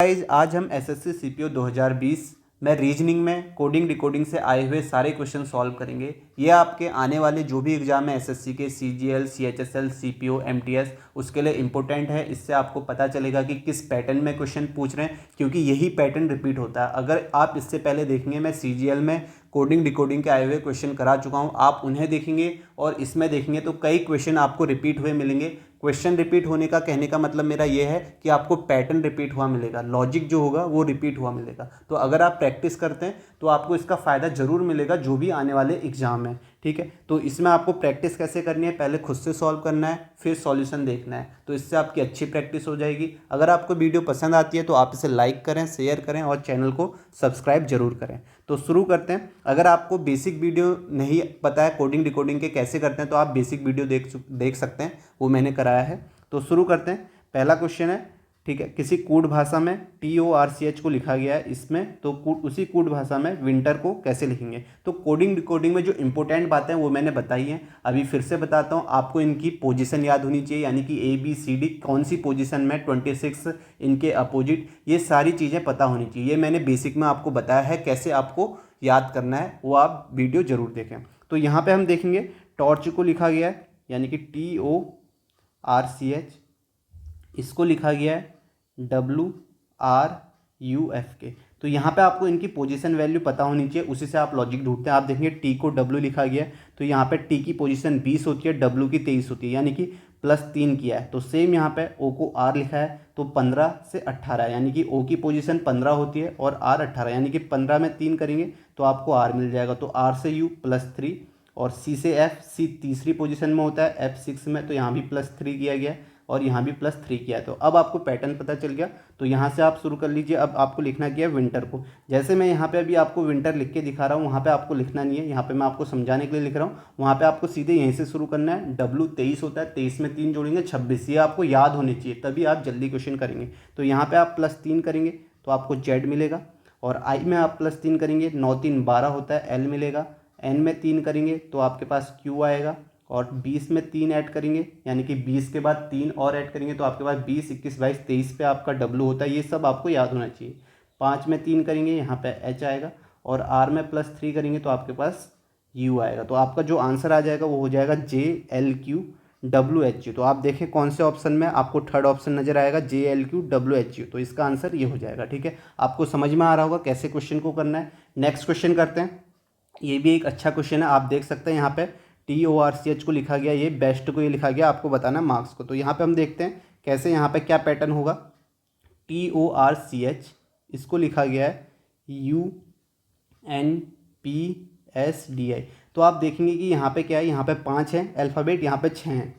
Guys आज हम SSC CPO 2020 में रीजनिंग में कोडिंग डिकोडिंग से आए हुए सारे क्वेश्चन सॉल्व करेंगे। ये आपके आने वाले जो भी एग्जाम है एसएससी के सीजीएल, सीएचएसएल, सीपीओ, एमटीएस उसके लिए इंपॉर्टेंट है। इससे आपको पता चलेगा कि किस पैटर्न में क्वेश्चन पूछ रहे हैं, क्योंकि यही पैटर्न रिपीट होता है। अगर आप इससे पहले देखेंगे, मैं सीजीएल में कोडिंग डिकोडिंग के आए हुए क्वेश्चन करा चुका हूँ, आप उन्हें देखेंगे और इसमें देखेंगे तो कई क्वेश्चन आपको रिपीट हुए मिलेंगे। क्वेश्चन रिपीट होने का कहने का मतलब मेरा ये है कि आपको पैटर्न रिपीट हुआ मिलेगा, लॉजिक जो होगा वो रिपीट हुआ मिलेगा। तो अगर आप प्रैक्टिस करते हैं तो आपको इसका फ़ायदा जरूर मिलेगा जो भी आने वाले एग्जाम है। ठीक है, तो इसमें आपको प्रैक्टिस कैसे करनी है, पहले खुद से सॉल्व करना है, फिर सॉल्यूशन देखना है, तो इससे आपकी अच्छी प्रैक्टिस हो जाएगी। अगर आपको वीडियो पसंद आती है तो आप इसे लाइक करें, शेयर करें और चैनल को सब्सक्राइब जरूर करें। तो शुरू करते हैं। अगर आपको बेसिक वीडियो नहीं पता है कोडिंग डिकोडिंग के कैसे करते हैं तो आप बेसिक वीडियो देख सकते हैं, वो मैंने कराया है। तो शुरू करते हैं। पहला क्वेश्चन है, ठीक है, किसी कूट भाषा में TORCH को लिखा गया है इसमें, तो उसी कूट भाषा में विंटर को कैसे लिखेंगे। तो कोडिंग डिकोडिंग में जो इंपॉर्टेंट बातें हैं वो मैंने बताई हैं, अभी फिर से बताता हूँ। आपको इनकी पोजीशन याद होनी चाहिए, यानी कि ABCD कौन सी पोजीशन में, 26 इनके अपोजिट, ये सारी चीज़ें पता होनी चाहिए। ये मैंने बेसिक में आपको बताया है कैसे आपको याद करना है, वो आप वीडियो जरूर देखें। तो यहाँ पर हम देखेंगे टॉर्च को लिखा गया है यानी कि TORCH, इसको लिखा गया है WRUFK। तो यहाँ पे आपको इनकी पोजीशन वैल्यू पता होनी चाहिए, उसी से आप लॉजिक ढूंढते हैं। आप देखेंगे T को W लिखा गया है, तो यहाँ पे T की पोजीशन 20 होती है, W की 23 होती है, यानी कि +3 किया है। तो सेम यहाँ पे O को R लिखा है, तो 15 से 18, यानी कि O की पोजीशन 15 होती है और R 18, यानी कि 15 में 3 करेंगे तो आपको R मिल जाएगा। तो R से U +3 और C से F, C तीसरी पोजीशन में होता है, F 6 में, तो यहाँ भी +3 किया गया और यहाँ भी +3 किया है। तो अब आपको पैटर्न पता चल गया, तो यहाँ से आप शुरू कर लीजिए। अब आपको लिखना क्या है, विंटर को। जैसे मैं यहाँ पे अभी आपको विंटर लिख के दिखा रहा हूँ, वहाँ पे आपको लिखना नहीं है, यहाँ पे मैं आपको समझाने के लिए लिख रहा हूँ। वहाँ पे आपको सीधे यहीं से शुरू करना है। W 23 होता है, 23 में 3 जोड़ेंगे 26, ये आपको याद होनी चाहिए, तभी आप जल्दी क्वेश्चन करेंगे। तो यहाँ पर आप +3 करेंगे तो आपको Z मिलेगा, और I में आप +3 करेंगे, 9 3 12 होता है, L मिलेगा। N में 3 करेंगे तो आपके पास Q आएगा, और 20 में 3 ऐड करेंगे, यानी कि 20 के बाद 3 और ऐड करेंगे तो आपके पास 20 21 22 23 पे आपका W होता है। ये सब आपको याद होना चाहिए। 5 में 3 करेंगे, यहाँ पे H आएगा, और R में +3 करेंगे तो आपके पास U आएगा। तो आपका जो आंसर आ जाएगा वो हो जाएगा JLQWHU। तो आप देखें कौन से ऑप्शन में आपको थर्ड ऑप्शन नजर आएगा, JLQWHU, तो इसका आंसर ये हो जाएगा। ठीक है, आपको समझ में आ रहा होगा कैसे क्वेश्चन को करना है। नेक्स्ट क्वेश्चन करते हैं। ये भी एक अच्छा क्वेश्चन है, आप देख सकते हैं यहाँ पे TORCH को लिखा गया, ये बेस्ट को ये लिखा गया, आपको बताना है मार्क्स को। तो यहाँ पे हम देखते हैं कैसे, यहाँ पे क्या पैटर्न होगा। TORCH, इसको लिखा गया है UNPSDI। तो आप देखेंगे कि यहाँ पे क्या है, यहाँ पे 5 है अल्फ़ाबेट, यहाँ पे 6 हैं,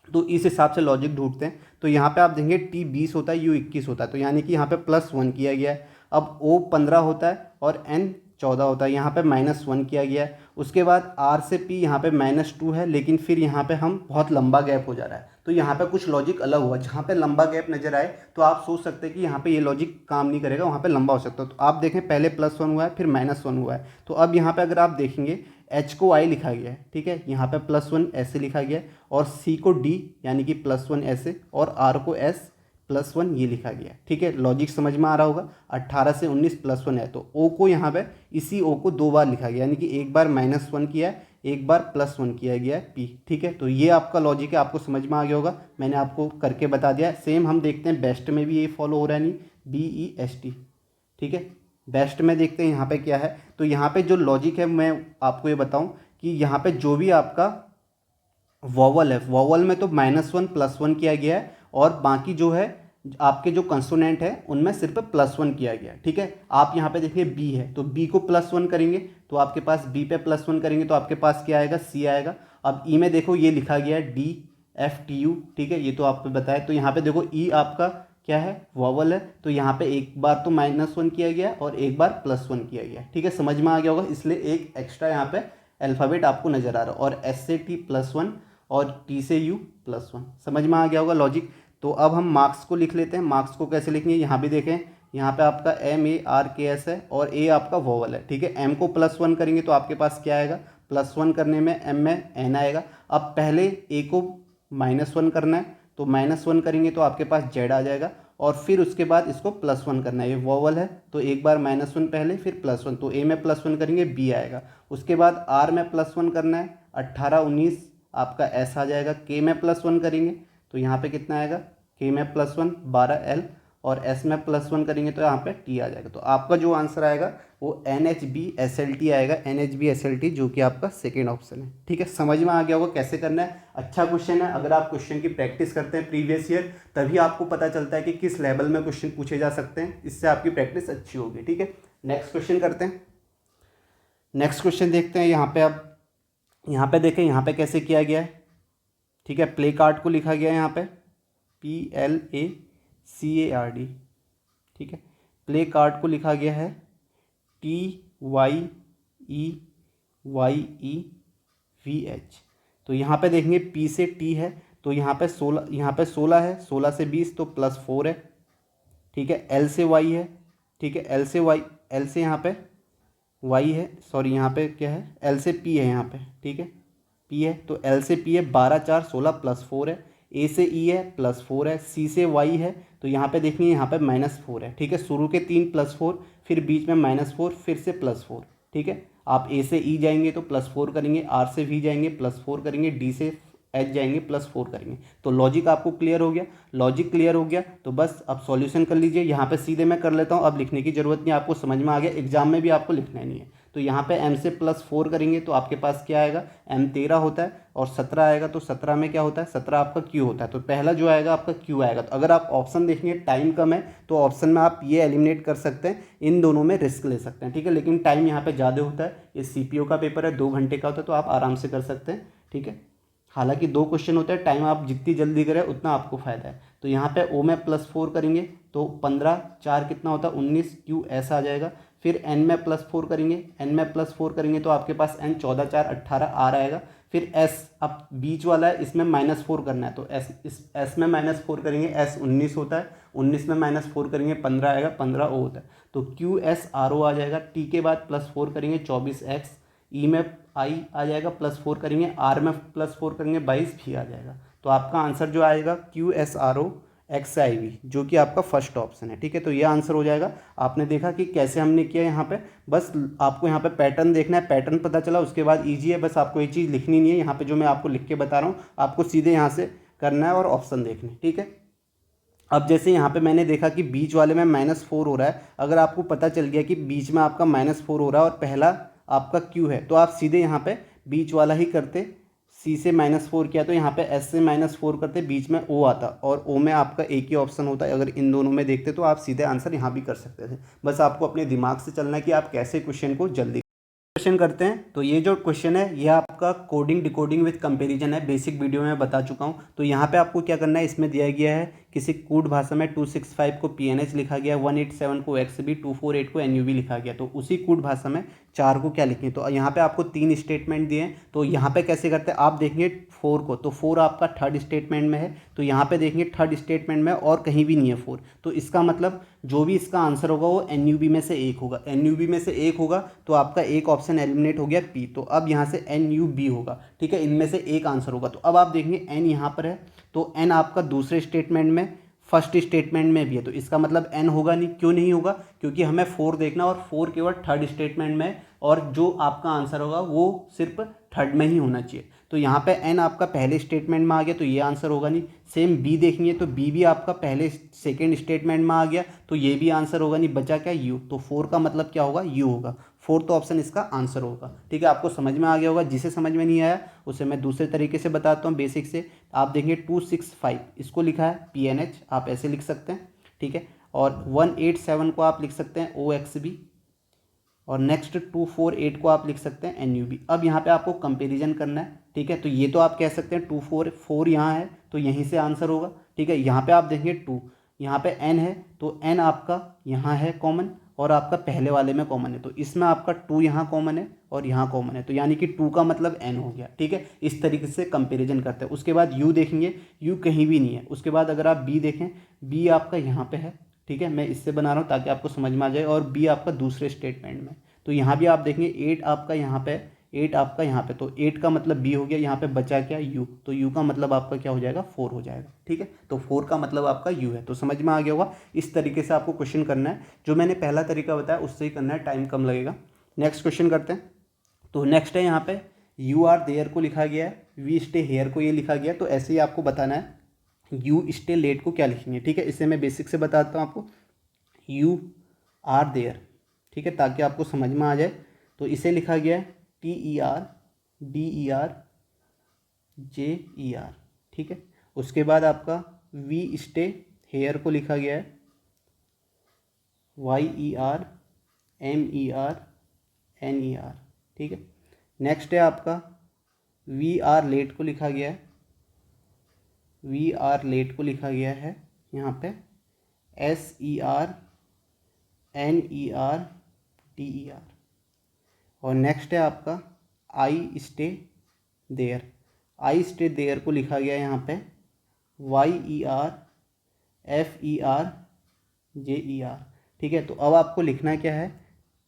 तो इस हिसाब से लॉजिक ढूंढते हैं। तो यहाँ पे आप देखेंगे T 20 होता है, U 21 होता है, तो यानी कि यहाँ पे +1 किया गया है। अब O 15 होता है और N 14 होता है, यहाँ पे -1 किया गया है। उसके बाद R से P यहाँ पे -2 है, लेकिन फिर यहाँ पे हम बहुत लंबा गैप हो जा रहा है, तो यहाँ पे कुछ लॉजिक अलग हुआ। जहाँ पे लंबा गैप नजर आए तो आप सोच सकते हैं कि यहाँ पे ये लॉजिक काम नहीं करेगा, वहाँ पे लंबा हो सकता है। तो आप देखें पहले +1 हुआ है, फिर -1 हुआ है। तो अब यहाँ पे अगर आप देखेंगे H को I लिखा गया है, ठीक है, यहाँ पे +1 ऐसे लिखा गया है, और C को D यानी कि +1 ऐसे, और R को S +1 ये लिखा गया है। ठीक है, लॉजिक समझ में आ रहा होगा। 18 से 19 +1 है, तो O को यहाँ पे इसी O को 2 बार लिखा गया, यानी कि एक बार -1 किया है, एक बार +1 किया गया है P। ठीक है, तो ये आपका लॉजिक है, आपको समझ में आ गया होगा, मैंने आपको करके बता दिया। सेम हम देखते हैं बेस्ट में भी यही फॉलो हो रहा है, नहीं BEST। ठीक है, बेस्ट में देखते हैं यहाँ पे क्या है। तो यहाँ पे जो लॉजिक है मैं आपको ये बताऊँ कि यहाँ पे जो भी आपका वॉवल है, वॉवल में तो -1 +1 किया गया है, और बाकी जो है आपके जो कंसोनेंट है उनमें सिर्फ +1 किया गया है। ठीक है, आप यहाँ पे देखिए B है, तो B को +1 करेंगे तो आपके पास B पे +1 करेंगे तो आपके पास क्या आएगा, C आएगा। अब E में देखो ये लिखा गया है DFTU। ठीक है, ये तो आपको बताया। तो यहाँ पे देखो E आपका क्या है, वॉवल है, तो यहाँ पे एक बार तो -1 किया गया और एक बार +1 किया गया। ठीक है, समझ में आ गया होगा, इसलिए एक एक्स्ट्रा यहाँ पे अल्फ़ाबेट आपको नजर आ रहा है, और S से T +1 और T से U +1। समझ में आ गया होगा लॉजिक। तो अब हम मार्क्स को लिख लेते हैं। मार्क्स को कैसे लिखेंगे, यहाँ भी देखें, यहाँ पे आपका MARKS है और A आपका वोवल है। ठीक है, M को +1 करेंगे तो आपके पास क्या आएगा, +1 करने में M में N आएगा। अब पहले A को -1 करना है, तो -1 करेंगे तो आपके पास Z आ जाएगा, और फिर उसके बाद इसको +1 करना है। ये वोवल है तो एक बार -1 पहले फिर +1, तो ए में +1 करेंगे बी आएगा। उसके बाद आर में +1 करना है, 18 19 आपका एस आ जाएगा। के में +1 करेंगे तो यहाँ पे कितना आएगा, के में +1 12 एल, और एस में +1 करेंगे तो यहाँ पे टी आ जाएगा। तो आपका जो आंसर आएगा वो NHBSLT आएगा, NHBSLT, जो कि आपका सेकेंड ऑप्शन है। ठीक है, समझ में आ गया होगा कैसे करना है। अच्छा क्वेश्चन है, अगर आप क्वेश्चन की प्रैक्टिस करते हैं प्रीवियस ईयर, तभी आपको पता चलता है कि किस लेवल में क्वेश्चन पूछे जा सकते हैं, इससे आपकी प्रैक्टिस अच्छी होगी। ठीक है, नेक्स्ट क्वेश्चन करते हैं। नेक्स्ट क्वेश्चन देखते हैं। यहाँ पे आप यहाँ पे देखें, यहाँ पे कैसे किया गया है। ठीक है, प्ले कार्ड को लिखा गया है यहाँ पे PLACARD। ठीक है, प्ले कार्ड को लिखा गया है TYEYEVH। तो यहाँ पे देखेंगे P से T है तो यहाँ पे 16 है, 16 से 20 तो +4 है। ठीक है, L से Y है। ठीक है, L से यहाँ पे Y है, सॉरी यहाँ पे क्या है, L से P है यहाँ पे। ठीक है, P है तो L से P है, 12 4 16 +4 है। A से E है +4 है। C से Y है तो यहाँ पे देखिए यहाँ पे -4 है। ठीक है, शुरू के 3 +4, फिर बीच में -4, फिर से +4। ठीक है, आप A से E जाएंगे तो +4 करेंगे, R से V जाएंगे +4 करेंगे, D से H जाएंगे +4 करेंगे। तो लॉजिक आपको क्लियर हो गया। लॉजिक क्लियर हो गया तो बस अब सॉल्यूशन कर लीजिए। यहाँ पे सीधे मैं कर लेता हूँ, अब लिखने की ज़रूरत नहीं, आपको समझ में आ गया। एग्जाम में भी आपको लिखना नहीं है। तो यहाँ पे m से +4 करेंगे तो आपके पास क्या आएगा, m 13 होता है और 17 आएगा। तो 17 में क्या होता है, 17 आपका q होता है। तो पहला जो आएगा आपका q आएगा। तो अगर आप ऑप्शन देखेंगे, टाइम कम है तो ऑप्शन में आप ये एलिमिनेट कर सकते हैं, इन दोनों में रिस्क ले सकते हैं। ठीक है, लेकिन टाइम यहाँ पे ज़्यादा होता है, ये CPO का पेपर है, 2 घंटे का होता है, तो आप आराम से कर सकते हैं। ठीक है, हालांकि 2 क्वेश्चन होते हैं, टाइम आप जितनी जल्दी करें उतना आपको फ़ायदा है। तो यहाँ पे O में +4 करेंगे तो 15 4 कितना होता है 19, Q ऐसा आ जाएगा। फिर N में +4 करेंगे, N में +4 करेंगे तो आपके पास N 14 4 18 R आएगा। फिर S, अब बीच वाला है, इसमें -4 करना है तो S में -4 करेंगे, S 19 होता है, 19 में -4 करेंगे 15 आएगा, 15 O होता है। तो QSRO आ जाएगा। T के बाद +4 करेंगे 24X, E में I आ जाएगा, +4 करेंगे, R में +4 करेंगे 22 भी आ जाएगा। तो आपका आंसर जो आएगा QSRO XIV, जो कि आपका फर्स्ट ऑप्शन है। ठीक है, तो ये आंसर हो जाएगा। आपने देखा कि कैसे हमने किया यहाँ पे, बस आपको यहाँ पे पैटर्न देखना है, पैटर्न पता चला, उसके बाद ईजी है, बस आपको ये चीज़ लिखनी नहीं है। यहाँ पे जो मैं आपको लिख के बता रहा हूँ, आपको सीधे यहाँ से करना है और ऑप्शन देखने। ठीक है, अब जैसे यहाँ पे मैंने देखा कि बीच वाले में -4 हो रहा है, अगर आपको पता चल गया कि बीच में आपका -4 हो रहा है और पहला आपका Q है, तो आप सीधे यहाँ पे बीच वाला ही करते। C से -4 किया तो यहाँ पे S से -4 करते, बीच में O आता और O में आपका एक ही ऑप्शन होता है। अगर इन दोनों में देखते तो आप सीधे आंसर यहाँ भी कर सकते थे। बस आपको अपने दिमाग से चलना है कि आप कैसे क्वेश्चन को जल्दी क्वेश्चन करते हैं। तो ये जो क्वेश्चन है ये आपका कोडिंग डिकोडिंग विद कंपैरिजन है, बेसिक वीडियो में बता चुका हूँ। तो यहाँ पे आपको क्या करना है, इसमें दिया गया है किसी कूट भाषा में 265 को PNH लिखा गया, 187 को XB, 248 को NUB लिखा गया। तो उसी कूट भाषा में 4 को क्या लिखें, तो यहाँ पे आपको 3 स्टेटमेंट दिए हैं। तो यहाँ पे कैसे करते हैं, आप देखेंगे 4 को, तो 4 आपका थर्ड स्टेटमेंट में है, तो यहाँ पे देखेंगे थर्ड स्टेटमेंट में और कहीं भी नहीं है 4। तो इसका मतलब जो भी इसका आंसर होगा वो NUB में से एक होगा। NUB में से एक होगा तो आपका एक ऑप्शन एलिमिनेट हो गया P। तो अब यहाँ से NUB होगा। ठीक है, इनमें से एक आंसर होगा। तो अब आप देखेंगे N यहाँ पर है, तो N आपका दूसरे स्टेटमेंट में, फर्स्ट स्टेटमेंट में भी है, तो इसका मतलब N होगा नहीं। क्यों नहीं होगा, क्योंकि हमें 4 देखना और 4 केवल थर्ड स्टेटमेंट में, और जो आपका आंसर होगा वो सिर्फ थर्ड में ही होना चाहिए। तो यहाँ पे N आपका पहले स्टेटमेंट में आ गया तो ये आंसर होगा नहीं। सेम B देखेंगे तो B भी आपका पहले सेकेंड स्टेटमेंट में आ गया तो ये भी आंसर होगा नहीं। बचा क्या, U। तो 4 का मतलब क्या होगा, U होगा। 4th ऑप्शन इसका आंसर होगा। ठीक है, आपको समझ में आ गया होगा। जिसे समझ में नहीं आया उसे मैं दूसरे तरीके से बताता हूँ, बेसिक से। आप देखेंगे 265 इसको लिखा है PNH, आप ऐसे लिख सकते हैं। ठीक है, और 187 को आप लिख सकते हैं OXB, और नेक्स्ट 248 को आप लिख सकते हैं NUB। अब यहाँ पे आपको कंपैरिजन करना है। ठीक है, तो ये तो आप कह सकते हैं 244 यहाँ है तो यहीं से आंसर होगा। ठीक है, यहाँ पे आप देखेंगे 2, यहाँ पे N है तो N आपका यहाँ है कॉमन और आपका पहले वाले में कॉमन है, तो इसमें आपका 2 यहाँ कॉमन है और यहाँ कॉमन है, तो यानी कि 2 का मतलब N हो गया। ठीक है, इस तरीके से कंपैरिजन करते हैं। उसके बाद U देखेंगे, U कहीं भी नहीं है। उसके बाद अगर आप B देखें, B आपका यहाँ पे है। ठीक है, मैं इससे बना रहा हूँ ताकि आपको समझ में आ जाए, और B आपका दूसरे स्टेटमेंट में, तो यहाँ भी आप देखेंगे 8 आपका यहाँ पे 8 आपका यहाँ पे, तो 8 का मतलब बी हो गया, यहाँ पे बचा क्या यू, तो यू का मतलब आपका क्या हो जाएगा 4 हो जाएगा। ठीक है, तो 4 का मतलब आपका यू है। तो समझ में आ गया होगा, इस तरीके से आपको क्वेश्चन करना है। जो मैंने पहला तरीका बताया उससे ही करना है, टाइम कम लगेगा। नेक्स्ट क्वेश्चन करते हैं। तो नेक्स्ट है यहाँ पे यू आर देयर को लिखा गया है, वी स्टे हेयर को ये लिखा गया है। तो ऐसे ही आपको बताना है यू स्टे लेट को क्या लिखेंगे। ठीक है, इसे मैं बेसिक से बताता हूँ आपको, यू आर देयर, ठीक है, ताकि आपको समझ में आ जाए। तो इसे लिखा गया है TERDER JER, ठीक है। उसके बाद आपका वी स्टे हेयर को लिखा गया है YERMERNER, ठीक है। नेक्स्ट है आपका वी आर लेट को लिखा गया है, वी आर लेट को लिखा गया है यहाँ पे SERNERDER। और नेक्स्ट है आपका I stay there, I stay there को लिखा गया है यहाँ पे YERFERJER, ठीक है। तो अब आपको लिखना क्या है,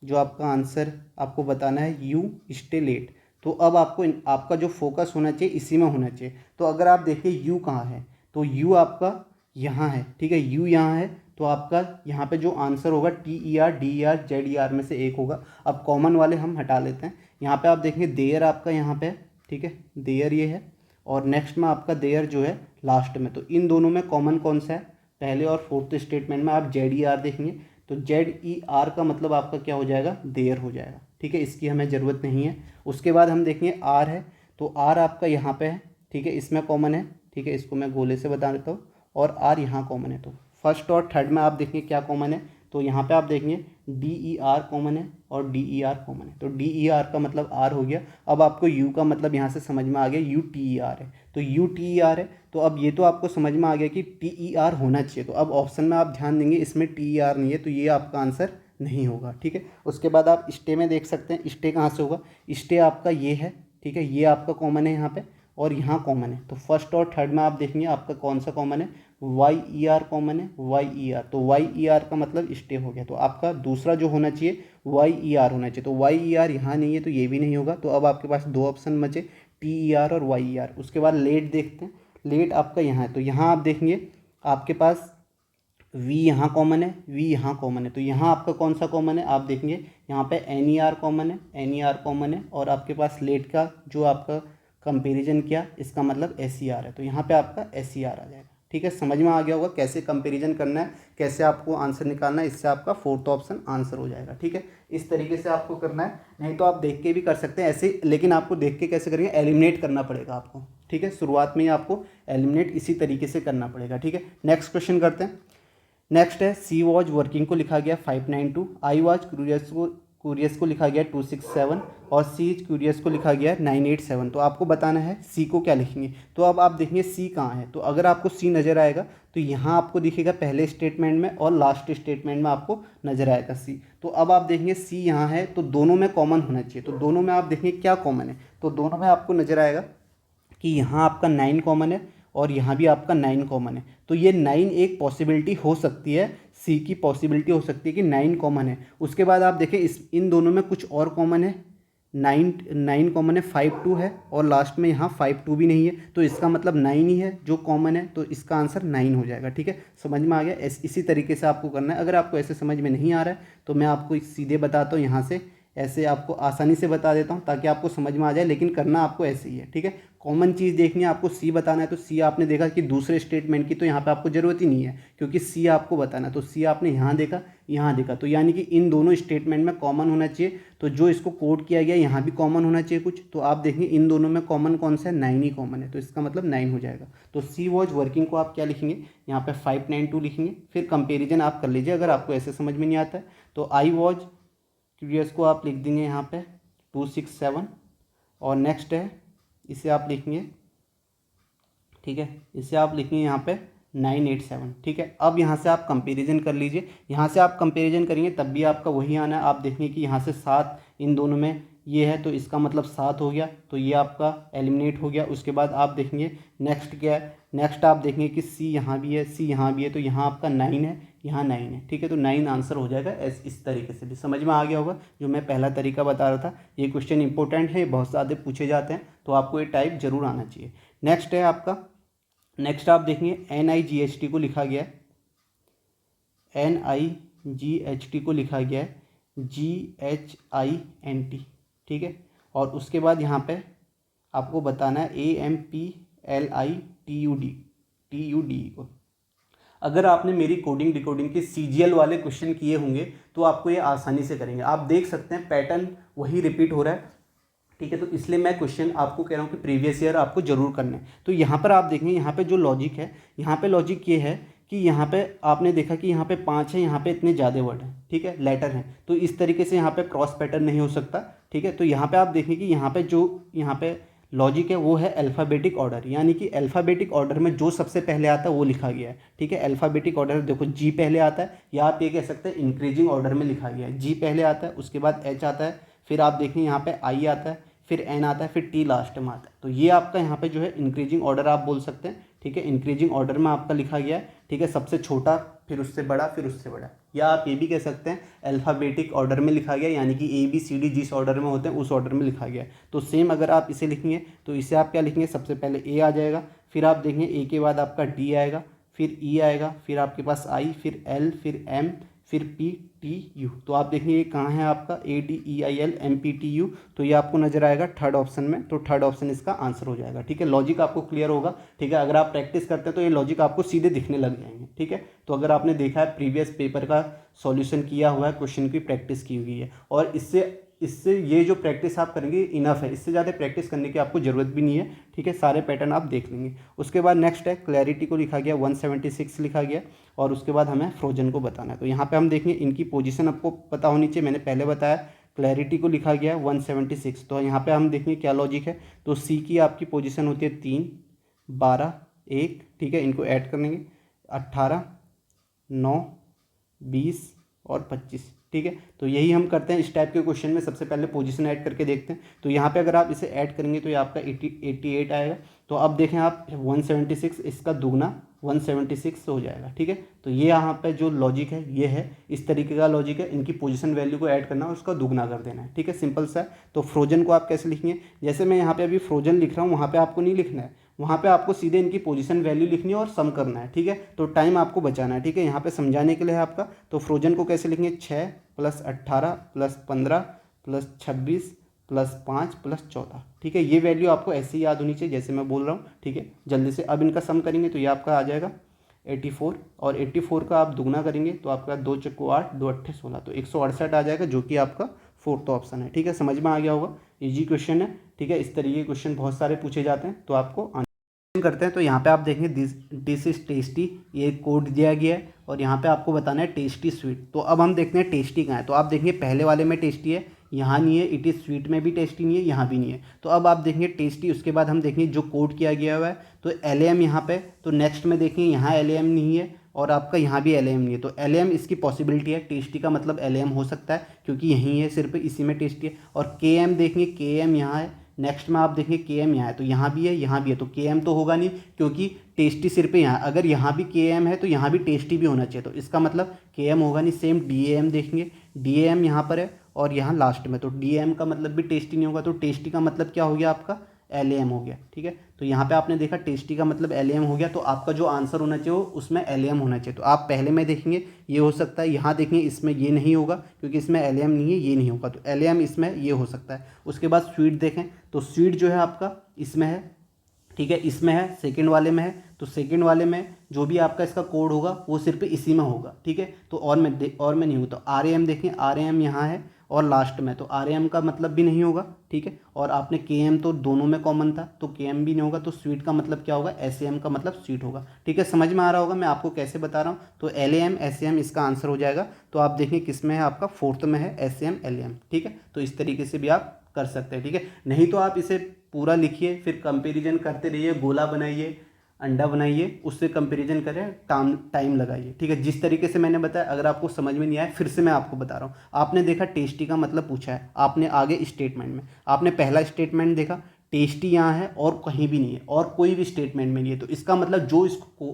जो आपका आंसर आपको बताना है यू स्टे लेट। तो अब आपको आपका जो फोकस होना चाहिए इसी में होना चाहिए। तो अगर आप देखिए यू कहाँ है, तो यू आपका यहाँ है, ठीक है, यू यहाँ है। तो आपका यहाँ पे जो आंसर होगा TERDERJER में से एक होगा। अब कॉमन वाले हम हटा लेते हैं। यहाँ पे आप देखेंगे देयर आपका यहाँ पे, ठीक है, देयर ये है, और नेक्स्ट में आपका देयर जो है लास्ट में। तो इन दोनों में कॉमन कौन सा है, पहले और फोर्थ स्टेटमेंट में आप ZER देखेंगे, तो ZER का मतलब आपका क्या हो जाएगा, देयर हो जाएगा। ठीक है, इसकी हमें ज़रूरत नहीं है। उसके बाद हम देखेंगे आर है, तो आर आपका यहाँ पे है, ठीक है, इसमें कॉमन है, ठीक है, इसको मैं गोले से बता देता हूँ, और आर यहाँ कॉमन है। तो फर्स्ट और थर्ड में आप देखेंगे क्या कॉमन है, तो यहाँ पे आप देखेंगे DER कॉमन है और DER कॉमन है। तो DER का मतलब आर हो गया। अब आपको यू का मतलब यहाँ से समझ में आ गया, UTER है, तो UTER है। तो अब ये तो आपको समझ में आ गया कि TER होना चाहिए। तो अब ऑप्शन में आप ध्यान देंगे, इसमें TER नहीं है, तो ये आपका आंसर नहीं होगा। ठीक है, उसके बाद आप स्टे में देख सकते हैं, स्टे कहाँ से होगा, स्टे आपका ये है, ठीक है, ये आपका कॉमन है यहाँ पे, और यहाँ कॉमन है। तो फर्स्ट और थर्ड में आप देखेंगे आपका कौन सा कॉमन है, YER कॉमन है, YER, तो YER का मतलब स्टे हो गया। तो आपका दूसरा जो होना चाहिए YER होना चाहिए। तो YER यहाँ नहीं है, तो ये भी नहीं होगा। तो अब आपके पास दो ऑप्शन बचे, TER और YER। उसके बाद लेट देखते हैं, लेट आपका यहाँ है, तो यहाँ आप देखेंगे आपके पास वी यहाँ कॉमन है, वी यहाँ कॉमन है। तो यहाँ आपका कौन सा कॉमन है, आप देखेंगे यहाँ पे NER कॉमन है, NER कॉमन है, और आपके पास लेट का जो आपका कंपैरिजन किया, इसका मतलब SER है, तो यहाँ पे आपका SER आ जाएगा। ठीक है, समझ में आ गया होगा कैसे कंपैरिजन करना है, कैसे आपको आंसर निकालना है, इससे आपका फोर्थ ऑप्शन आंसर हो जाएगा। ठीक है, इस तरीके से आपको करना है, नहीं तो आप देख के भी कर सकते हैं ऐसे, लेकिन आपको देख के कैसे करेंगे, एलिमिनेट करना पड़ेगा आपको। ठीक है, शुरुआत में ही आपको एलिमिनेट इसी तरीके से करना पड़ेगा। ठीक है, नेक्स्ट क्वेश्चन करते हैं। नेक्स्ट है सी वॉज वर्किंग को लिखा गया 592, आई वॉज क्यूरियस को लिखा गया 267, और सी इज क्यूरियस को लिखा गया 987। तो आपको बताना है सी को क्या लिखेंगे। तो अब आप देखेंगे सी कहाँ है, तो अगर आपको सी नज़र आएगा तो यहाँ आपको दिखेगा पहले स्टेटमेंट में, और लास्ट स्टेटमेंट में आपको नज़र आएगा सी। तो अब आप देखेंगे सी यहाँ है, तो दोनों में कॉमन होना चाहिए। तो दोनों में आप देखेंगे क्या कॉमन है, तो दोनों में आपको नज़र आएगा कि यहाँ आपका 9 कॉमन है, और यहाँ भी आपका 9 कॉमन है। तो ये 9 एक पॉसिबिलिटी हो सकती है, सी की पॉसिबिलिटी हो सकती है कि 9 कॉमन है। उसके बाद आप देखें इन दोनों में कुछ और कॉमन है, 9 कॉमन है, 52 है, और लास्ट में यहाँ 52 भी नहीं है। तो इसका मतलब 9 ही है जो कॉमन है, तो इसका आंसर 9 हो जाएगा। ठीक है, समझ में आ गया। इसी तरीके से आपको करना है। अगर आपको ऐसे समझ में नहीं आ रहा है तो मैं आपको सीधे बताता हूँ, यहाँ से ऐसे आपको आसानी से बता देता हूँ ताकि आपको समझ में आ जाए, लेकिन करना आपको ऐसे ही है। ठीक है, कॉमन चीज़ देखनी है, आपको सी बताना है। तो सी आपने देखा कि दूसरे स्टेटमेंट की, तो यहाँ पे आपको ज़रूरत ही नहीं है, क्योंकि सी आपको बताना है। तो सी आपने यहाँ देखा, यहाँ देखा, तो यानी कि इन दोनों स्टेटमेंट में कॉमन होना चाहिए। तो जो इसको कोड किया गया यहाँ भी कॉमन होना चाहिए कुछ। तो आप देखेंगे इन दोनों में कॉमन कौन सा है, 9 ही कॉमन है, तो इसका मतलब 9 हो जाएगा। तो सी वॉज वर्किंग को आप क्या लिखेंगे, यहाँ पे 592 लिखेंगे। फिर कंपेरिजन आप कर लीजिए अगर आपको ऐसे समझ में नहीं आता है। तो आई वॉज क्यूरियस को आप लिख देंगे यहाँ पे 267, और नेक्स्ट है इसे आप लिखेंगे, ठीक है, इसे आप लिखेंगे यहाँ पे 987। ठीक है, अब यहाँ से आप कंपैरिजन कर लीजिए, यहाँ से आप कंपैरिजन करेंगे तब भी आपका वही आना है। आप देखेंगे कि यहाँ से 7 इन दोनों में ये है, तो इसका मतलब 7 हो गया, तो ये आपका एलिमिनेट हो गया। उसके बाद आप देखेंगे नेक्स्ट क्या है, नेक्स्ट आप देखेंगे कि सी यहाँ भी है, सी यहाँ भी है, तो यहाँ आपका 9 है, यहाँ 9 है, ठीक है। तो 9 आंसर हो जाएगा इस तरीके से भी समझ में आ गया होगा। जो मैं पहला तरीका बता रहा था, ये क्वेश्चन इंपॉर्टेंट है, बहुत ज़्यादा पूछे जाते हैं, तो आपको ये टाइप जरूर आना चाहिए। नेक्स्ट है आपका, नेक्स्ट आप देखेंगे NIGHT को लिखा गया है, NIGHT को लिखा गया है GHINT, ठीक है। और उसके बाद यहाँ पे आपको बताना है AMPLITUD को। अगर आपने मेरी कोडिंग डिकोडिंग के CGL वाले क्वेश्चन किए होंगे तो आपको ये आसानी से करेंगे। आप देख सकते हैं पैटर्न वही रिपीट हो रहा है, ठीक है। तो इसलिए मैं क्वेश्चन आपको कह रहा हूँ कि प्रीवियस ईयर आपको जरूर करना है। तो यहाँ पर आप देखेंगे, यहाँ पे जो लॉजिक है, यहाँ पे लॉजिक ये है कि यहाँ पे आपने देखा कि यहाँ पे 5 है, यहाँ पे इतने ज़्यादा वर्ड हैं, ठीक है, लेटर हैं, तो इस तरीके से यहाँ पे क्रॉस पैटर्न नहीं हो सकता, ठीक है। तो यहाँ पे आप देखें कि यहाँ पे जो यहाँ पे लॉजिक है वो है अल्फ़ाबेटिक ऑर्डर, यानी कि अल्फ़ाबेटिक ऑर्डर में जो सबसे पहले आता है वो लिखा गया है, ठीक है। अल्फ़ाबेटिक ऑर्डर देखो G पहले आता है, या आप ये कह सकते हैं इंक्रीजिंग ऑर्डर में लिखा गया है। G पहले आता है, उसके बाद H आता है, फिर आप देखें यहाँ पे I आता है, फिर N आता है, फिर T लास्ट में आता है। तो ये आपका यहाँ पे जो है इंक्रीजिंग ऑर्डर आप बोल सकते हैं, ठीक है। इंक्रीजिंग ऑर्डर में आपका लिखा गया है, ठीक है, सबसे छोटा, फिर उससे बड़ा, फिर उससे बड़ा। या आप ये भी कह सकते हैं अल्फ़ाबेटिक ऑर्डर में लिखा गया, यानी कि ABCD जिस ऑर्डर में होते हैं उस ऑर्डर में लिखा गया है। तो सेम अगर आप इसे लिखेंगे तो इसे आप क्या लिखेंगे, सबसे पहले A आ जाएगा, फिर आप देखेंगे A के बाद आपका D आएगा, फिर E आएगा, फिर आपके पास I, फिर L, फिर M, फिर PTU। तो आप देखेंगे ये कहाँ है आपका ADEILMPTU, तो ये आपको नजर आएगा थर्ड ऑप्शन में। तो थर्ड ऑप्शन इसका आंसर हो जाएगा, ठीक है। लॉजिक आपको क्लियर होगा, ठीक है। अगर आप प्रैक्टिस करते हैं तो ये लॉजिक आपको सीधे दिखने लग जाएंगे, ठीक है। तो अगर आपने देखा है प्रीवियस पेपर का सॉल्यूशन किया हुआ है, क्वेश्चन की प्रैक्टिस की हुई है, और इससे ये जो प्रैक्टिस आप करेंगे इनफ है, इससे ज़्यादा प्रैक्टिस करने की आपको ज़रूरत भी नहीं है, ठीक है। सारे पैटर्न आप देख लेंगे। उसके बाद नेक्स्ट है क्लैरिटी को लिखा गया 176 लिखा गया, और उसके बाद हमें फ्रोजन को बताना है। तो यहाँ पे हम देखेंगे इनकी पोजीशन आपको पता होनी चाहिए, मैंने पहले बताया। क्लैरिटी को लिखा गया 176, तो यहाँ पे हम देखेंगे क्या लॉजिक है। तो C की आपकी पोजीशन होती है 3, 12, 1, ठीक है। इनको ऐड करेंगे 18, 9, 20 और 25, ठीक है। तो यही हम करते हैं इस टाइप के क्वेश्चन में, सबसे पहले पोजीशन ऐड करके देखते हैं। तो यहाँ पे अगर आप इसे ऐड करेंगे तो ये आपका 88 आएगा। तो अब देखें आप 176 इसका दुगना 176 हो जाएगा, ठीक है। तो ये यहाँ पे जो लॉजिक है ये है, इस तरीके का लॉजिक है। इनकी पोजीशन वैल्यू को ऐड करना है, उसका दुगना कर देना है, ठीक है, सिंपल सा। तो फ्रोजन को आप कैसे लिखेंगे, जैसे मैं यहाँ पे अभी फ्रोजन लिख रहा हूँ, वहाँ पे आपको नहीं लिखना है, वहाँ पे आपको सीधे इनकी पोजीशन वैल्यू लिखनी है और सम करना है, ठीक है। तो टाइम आपको बचाना है, ठीक है। यहाँ पे समझाने के लिए है आपका। तो फ्रोजन को कैसे लिखेंगे, 6 + 18 + 15 + 26 + 5 + 14, ठीक है। ये वैल्यू आपको ऐसे ही याद होनी चाहिए जैसे मैं बोल रहा हूँ, ठीक है। जल्दी से अब इनका सम करेंगे तो ये आपका आ जाएगा 84, और 84 का आप दुगना करेंगे तो आपका 2 × 8, 2 × 8 16, तो 168 आ जाएगा, जो कि आपका फोर्थ ऑप्शन है, ठीक है। समझ में आ गया होगा, इजी क्वेश्चन है, ठीक है। इस तरीके के क्वेश्चन बहुत सारे पूछे जाते हैं, तो आपको करते हैं। तो यहाँ पे आप देखेंगे दिस इज टेस्टी, ये कोड दिया गया है, और यहाँ पे आपको बताना है टेस्टी स्वीट। तो अब हम देखते हैं टेस्टी कहाँ है। तो आप देखेंगे पहले वाले में टेस्टी है, यहाँ नहीं है, इट इज़ स्वीट में भी टेस्टी नहीं है, यहाँ भी नहीं है। तो अब आप देखेंगे टेस्टी, उसके बाद हम देखेंगे जो कोड किया गया हुआ है, तो LAM यहाँ पे, तो नेक्स्ट में देखेंगे यहाँ LAM नहीं है, और आपका यहाँ भी LAM नहीं है। तो LAM इसकी पॉसिबिलिटी है, टेस्टी का मतलब LAM हो सकता है, क्योंकि यहीं है, सिर्फ इसी में टेस्टी है। और KM देखेंगे, KM यहाँ है, नेक्स्ट में आप देखेंगे KM यहाँ है, तो यहाँ भी है, यहाँ भी है, तो KM तो होगा नहीं, क्योंकि टेस्टी सिर्फ यहाँ। अगर यहाँ भी KM है तो यहाँ भी टेस्टी भी होना चाहिए, तो इसका मतलब KM होगा नहीं। सेम DAM देखेंगे, DAM यहाँ पर है, और यहाँ लास्ट में, तो DAM का मतलब भी टेस्टी नहीं होगा। तो टेस्टी का मतलब क्या हो गया आपका, LAM हो गया, ठीक है। तो यहाँ पे आपने देखा टेस्टी का मतलब LAM हो गया, तो आपका जो आंसर होना चाहिए वो उसमें LAM होना चाहिए। तो आप पहले में देखेंगे ये हो सकता है, यहाँ देखेंगे इसमें ये नहीं होगा, क्योंकि इसमें LAM नहीं है, ये नहीं होगा, तो LAM इसमें ये हो सकता है। उसके बाद स्वीट देखें, तो स्वीट जो है आपका इसमें है, ठीक है, इसमें है, सेकंड वाले में है। तो सेकंड वाले में जो भी आपका इसका कोड होगा वो सिर्फ इसी में होगा, ठीक है। तो और में नहीं होगा। तो RAM देखें, RAM यहाँ है और लास्ट में, तो RAM का मतलब भी नहीं होगा, ठीक है। और आपने KM तो दोनों में कॉमन था, तो KM भी नहीं होगा। तो स्वीट का मतलब क्या होगा, SAM का मतलब स्वीट होगा, ठीक है। समझ में आ रहा होगा मैं आपको कैसे बता रहा हूँ। तो LAM SAM इसका आंसर हो जाएगा। तो आप देखें किस में है, आपका फोर्थ में है, SAM LAM, ठीक है। तो इस तरीके से भी आप कर सकते हैं, ठीक है। नहीं तो आप इसे पूरा लिखिए, फिर कंपेरिजन करते रहिए, गोला बनाइए, अंडा बनाइए, उससे कंपैरिजन करें, टाइम लगाइए, ठीक है। जिस तरीके से मैंने बताया, अगर आपको समझ में नहीं आया फिर से मैं आपको बता रहा हूँ। आपने देखा टेस्टी का मतलब पूछा है, आपने आगे स्टेटमेंट में आपने पहला स्टेटमेंट देखा, टेस्टी यहाँ है और कहीं भी नहीं है और कोई भी स्टेटमेंट में नहीं है। तो इसका मतलब जो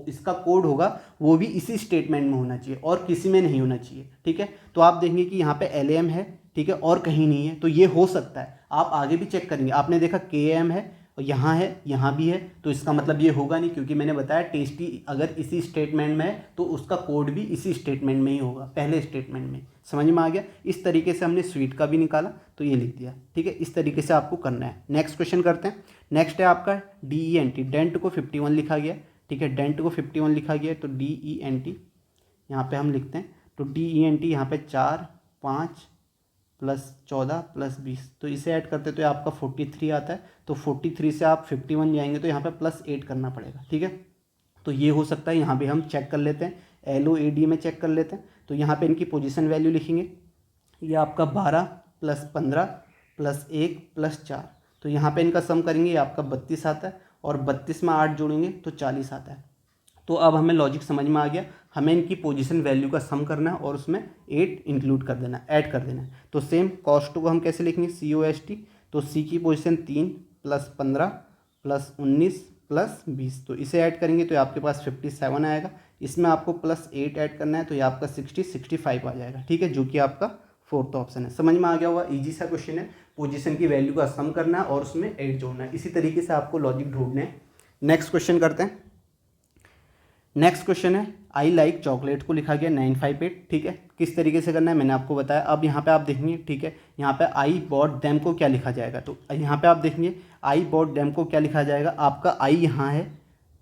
इसका कोड होगा वो भी इसी स्टेटमेंट में होना चाहिए और किसी में नहीं होना चाहिए, ठीक है। तो आप देखेंगे कि यहाँ पे LAM है, ठीक है, और कहीं नहीं है, तो ये हो सकता है। आप आगे भी चेक करेंगे, आपने देखा KAM है और यहाँ है, यहाँ भी है, तो इसका मतलब ये होगा नहीं, क्योंकि मैंने बताया टेस्टी अगर इसी स्टेटमेंट में है तो उसका कोड भी इसी स्टेटमेंट में ही होगा, पहले स्टेटमेंट में। समझ में आ गया। इस तरीके से हमने स्वीट का भी निकाला तो ये लिख दिया, ठीक है। इस तरीके से आपको करना है। नेक्स्ट क्वेश्चन करते हैं। नेक्स्ट है आपका DENT, डेंट को 51 लिखा गया, ठीक है, डेंट को 51 लिखा गया, तो DENT यहाँ पे हम लिखते हैं। तो DENT यहाँ पे 4 5 प्लस 14 प्लस 20, तो इसे ऐड करते तो ये आपका 43 आता है। तो 43 से आप 51 जाएंगे तो यहाँ पे +8 करना पड़ेगा, ठीक है। तो ये हो सकता है, यहाँ पे हम चेक कर लेते हैं, LOAD में चेक कर लेते हैं। तो यहाँ पे इनकी पोजीशन वैल्यू लिखेंगे, ये आपका 12 + 15 + 1 + 4, तो यहाँ पे इनका सम करेंगे, ये आपका 32 आता है, और 32 में 8 जोड़ेंगे तो 40 आता है। तो अब हमें लॉजिक समझ में आ गया, हमें इनकी पोजीशन वैल्यू का सम करना है और उसमें 8 इंक्लूड कर देना, ऐड कर देना है। तो सेम कॉस्ट को हम कैसे लिखेंगे, COST, तो C की पोजीशन 3 + 15 + 19 + 20, तो इसे ऐड करेंगे तो आपके पास 57 आएगा। इसमें आपको +8 ऐड करना है तो ये आपका 65 आ जाएगा, ठीक है, जो कि आपका 4th ऑप्शन है। समझ में आ गया होगा, ईजी सा क्वेश्चन है। पोजीशन की वैल्यू का सम करना है और उसमें 8 जोड़ना है। इसी तरीके से आपको लॉजिक ढूंढने हैं। नेक्स्ट क्वेश्चन करते हैं। नेक्स्ट क्वेश्चन है आई लाइक चॉकलेट को लिखा गया 958, ठीक है। किस तरीके से करना है मैंने आपको बताया। अब यहाँ पे आप देखेंगे, ठीक है, यहाँ पे आई बॉट देम को क्या लिखा जाएगा, तो यहाँ पे आप देखेंगे आई बॉट देम को क्या लिखा जाएगा, आपका आई यहाँ है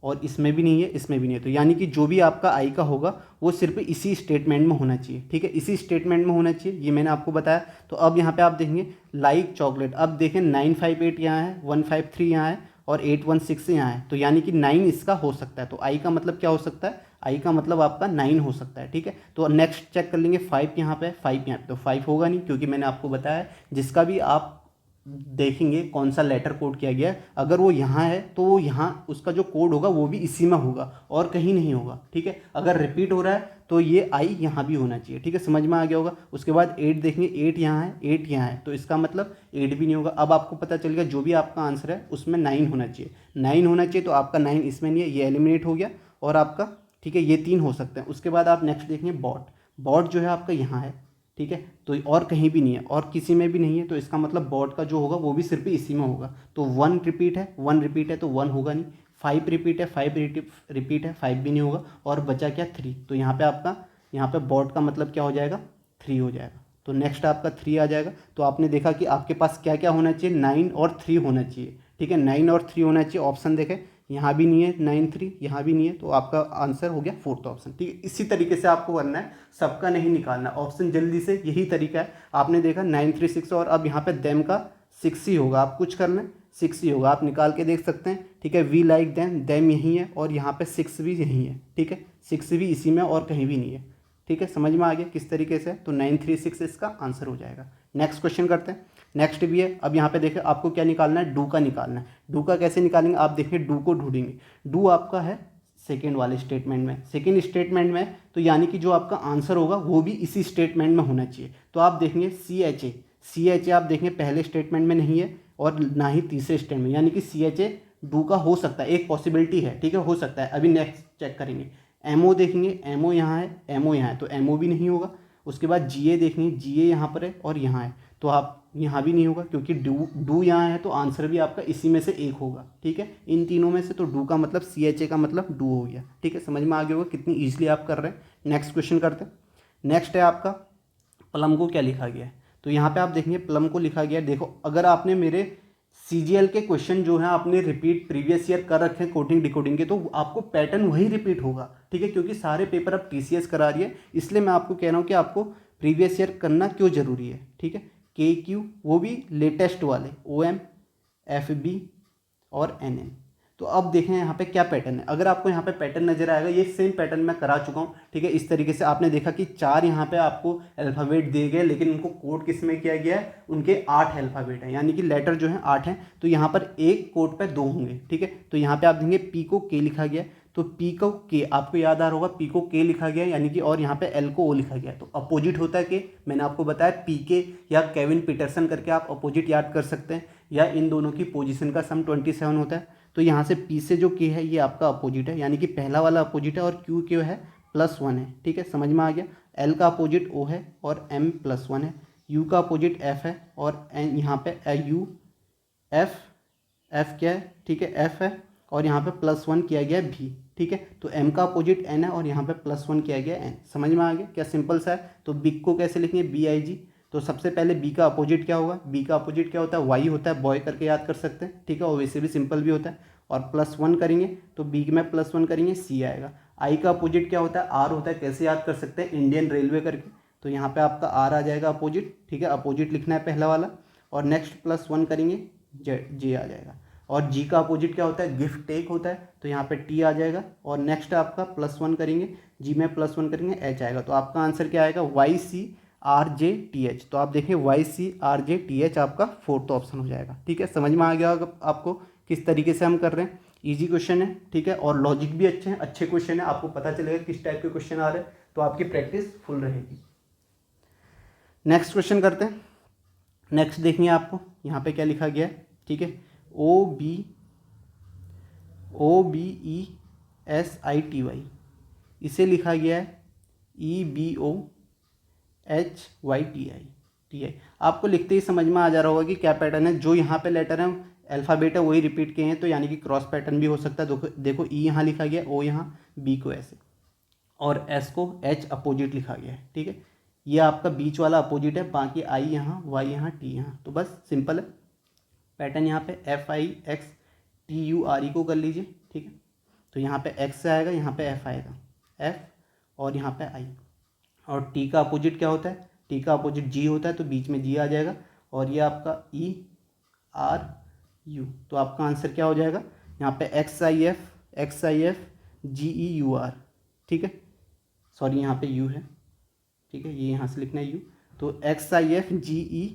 और इसमें भी नहीं है, इसमें भी नहीं है, तो यानी कि जो भी आपका आई का होगा वो सिर्फ इसी स्टेटमेंट में होना चाहिए, ठीक है, इसी स्टेटमेंट में होना चाहिए, ये मैंने आपको बताया। तो अब यहाँ पे आप देखेंगे लाइक चॉकलेट, अब देखें 958 यहाँ है, 153 यहाँ है और 816 यहाँ है, तो यानी कि 9 इसका हो सकता है। तो आई का मतलब क्या हो सकता है, आई का मतलब आपका 9 हो सकता है, ठीक है। तो नेक्स्ट चेक कर लेंगे, 5 यहाँ पे, 5 यहाँ पे, तो 5 होगा नहीं, क्योंकि मैंने आपको बताया है जिसका भी आप देखेंगे कौन सा लेटर कोड किया गया है, अगर वो यहाँ है तो वो यहाँ उसका जो कोड होगा वो भी इसी में होगा और कहीं नहीं होगा, ठीक है। अगर रिपीट हो रहा है तो ये आई यहाँ भी होना चाहिए, ठीक है, समझ में आ गया होगा। उसके बाद 8 देखेंगे, 8 यहाँ है, 8 यहाँ है, तो इसका मतलब 8 भी नहीं होगा। अब आपको पता चल गया जो भी आपका आंसर है उसमें 9 होना चाहिए, 9 होना चाहिए, तो आपका 9 इसमें नहीं है, ये एलिमिनेट हो गया और आपका, ठीक है, ये 3 हो सकते हैं। उसके बाद आप नेक्स्ट देखेंगे बॉट, बॉट जो है आपका यहाँ है, ठीक है, तो और कहीं भी नहीं है और किसी में भी नहीं है, तो इसका मतलब बॉट का जो होगा वो भी सिर्फ इसी में होगा। तो 1 रिपीट है, 1 रिपीट है तो 1 होगा नहीं, 5 रिपीट है, 5 रिपीट है, 5 भी नहीं होगा, और बचा क्या 3, तो यहाँ पे आपका, यहाँ पे बॉट का मतलब क्या हो जाएगा, 3 हो जाएगा। तो नेक्स्ट आपका 3 आ जाएगा। तो आपने देखा कि आपके पास क्या क्या होना चाहिए, 9 और 3 होना चाहिए, ठीक है, 9 और 3 होना चाहिए। ऑप्शन देखें, यहाँ भी नहीं है 9 3, यहाँ भी नहीं है, तो आपका आंसर हो गया 4th ऑप्शन, ठीक है। इसी तरीके से आपको करना है, सबका नहीं निकालना ऑप्शन जल्दी से, यही तरीका है। आपने देखा 9 3 6, और अब यहाँ पे देम का 6 ही होगा, आप कुछ करना 6 ही होगा, आप निकाल के देख सकते हैं, ठीक है। वी लाइक देम, देम यही है और यहाँ पे 6 भी यही है, ठीक है, 6 भी इसी में और कहीं भी नहीं है, ठीक है, समझ में आ गया किस तरीके से। तो 9 3 6 इसका आंसर हो जाएगा। नेक्स्ट क्वेश्चन करते हैं। नेक्स्ट भी है, अब यहाँ पे देखें आपको क्या निकालना है, डू का निकालना है। डू का कैसे निकालेंगे, आप देखें डू को ढूंढेंगे, डू आपका है सेकेंड वाले स्टेटमेंट में, सेकेंड स्टेटमेंट में, तो यानी कि जो आपका आंसर होगा वो भी इसी स्टेटमेंट में होना चाहिए। तो आप देखेंगे CHA आप देखेंगे पहले स्टेटमेंट में नहीं है और ना ही तीसरे स्टेटमेंट में, यानी कि CHA डू का हो सकता है, एक पॉसिबिलिटी है, ठीक है, हो सकता है। अभी नेक्स्ट चेक करेंगे, MO देखेंगे, MO यहाँ है, MO यहाँ है, तो MO भी नहीं होगा। उसके बाद GA देखेंगे, GA यहाँ पर है और यहाँ है, तो आप यहाँ भी नहीं होगा, क्योंकि डू यहाँ है, तो आंसर भी आपका इसी में से एक होगा, ठीक है, इन तीनों में से। तो डू का मतलब CHA का मतलब डू हो गया, ठीक है, समझ में आ गया होगा कितनी ईजिली आप कर रहे हैं। नेक्स्ट क्वेश्चन करते हैं। नेक्स्ट है आपका प्लम को क्या लिखा गया है, तो यहाँ पे आप देखेंगे प्लम को लिखा गया है। देखो, अगर आपने मेरे CGL के क्वेश्चन जो है आपने रिपीट प्रीवियस ईयर कर रखे हैं कोडिंग डिकोडिंग के, तो आपको पैटर्न वही रिपीट होगा, ठीक है, क्योंकि सारे पेपर अब TCS करा रही है, इसलिए मैं आपको कह रहा हूँ कि आपको प्रीवियस ईयर करना क्यों ज़रूरी है, ठीक है। KQ वो भी लेटेस्ट वाले, OM FB और NM। तो अब देखें यहाँ पे क्या पैटर्न है। अगर आपको यहाँ पे पैटर्न नजर आएगा, ये सेम पैटर्न मैं करा चुका हूँ, ठीक है। इस तरीके से आपने देखा कि 4 यहाँ पे आपको अल्फ़ाबेट दिए गए, लेकिन उनको कोड किस में किया गया है, उनके 8 अल्फ़ाबेट हैं, यानी कि लेटर जो है 8 हैं। तो यहाँ पर एक कोड पे 2 होंगे, ठीक है। तो यहाँ पे आप देखेंगे P को K लिखा गया, तो पी को के, आपको याद आ रहा होगा पी को के लिखा गया यानी कि, और यहाँ पे एल को ओ लिखा गया, तो अपोजिट होता है के। मैंने आपको बताया पी के या केविन पीटरसन करके आप अपोजिट याद कर सकते हैं, या इन दोनों की पोजीशन का सम 27 होता है। तो यहाँ से पी से जो के है ये आपका अपोजिट है, यानी कि पहला वाला अपोजिट है, और क्यू क्यू है +1 है, ठीक है, समझ में आ गया। एल का अपोजिट ओ है और एम +1 है। यू का अपोजिट एफ है और एन यहाँ पे यू एफ क्या है, ठीक है, एफ है, और यहाँ पे +1 किया गया है भी, ठीक है। तो m का अपोजिट n है और यहाँ पे +1 किया गया n। समझ में आ गया क्या, सिंपल सा है। तो बिग को कैसे लिखेंगे, BIG। तो सबसे पहले b का अपोजिट क्या होगा, b का अपोजिट क्या होता है, y होता है, बॉय करके याद कर सकते हैं, ठीक है, और वैसे भी सिंपल भी होता है। और +1 करेंगे तो b में +1 करेंगे c आएगा। i का अपोजिट क्या होता है, r होता है, कैसे याद कर सकते हैं, इंडियन रेलवे करके। तो यहाँ पे आपका r आ जाएगा अपोजिट, ठीक है, अपोजिट लिखना है पहला वाला। और नेक्स्ट +1 करेंगे j आ जाएगा। और जी का अपोजिट क्या होता है, गिफ्ट टेक होता है, तो यहाँ पे टी आ जाएगा। और नेक्स्ट आपका +1 करेंगे, जी में +1 करेंगे एच आएगा। तो आपका आंसर क्या आएगा, YCRJTH। तो आप देखिए YCRJTH आपका फोर्थ ऑप्शन हो जाएगा, ठीक है। समझ में आ गया आपको किस तरीके से हम कर रहे हैं। ईजी क्वेश्चन है, ठीक है, और लॉजिक भी अच्छे हैं, अच्छे क्वेश्चन है, आपको पता चलेगा किस टाइप के क्वेश्चन आ रहे हैं, तो आपकी प्रैक्टिस फुल रहेगी। नेक्स्ट क्वेश्चन करते हैं। नेक्स्ट देखिए आपको यहाँ पे क्या लिखा गया है, ठीक है, OBESITY, इसे लिखा गया है EBOHYTI। आपको लिखते ही समझ में आ जा रहा होगा कि क्या पैटर्न है। जो यहाँ पे लेटर है अल्फ़ाबेट है वही रिपीट किए हैं, तो यानी कि क्रॉस पैटर्न भी हो सकता है। देखो ई यहाँ लिखा गया, ओ यहाँ, बी को ऐसे, और एस को एच अपोजिट लिखा गया है, ठीक है। ये आपका बीच वाला अपोजिट है, बाकी आई यहाँ, वाई यहाँ, टी यहाँ। तो बस सिंपल है पैटर्न। यहाँ पे FIXTURE को कर लीजिए, ठीक है। तो यहाँ पे एक्स से आएगा, यहाँ पे एफ आएगा, एफ, और यहाँ पे आई। और टी का अपोजिट क्या होता है, टी का अपोजिट जी होता है, तो बीच में जी आ जाएगा। और ये आपका ERU। तो आपका आंसर क्या हो जाएगा, यहाँ पे XIF GEUR, ठीक है, सॉरी यहाँ पे यू है, ठीक है, ये यहाँ से लिखना है यू। तो XIFGE,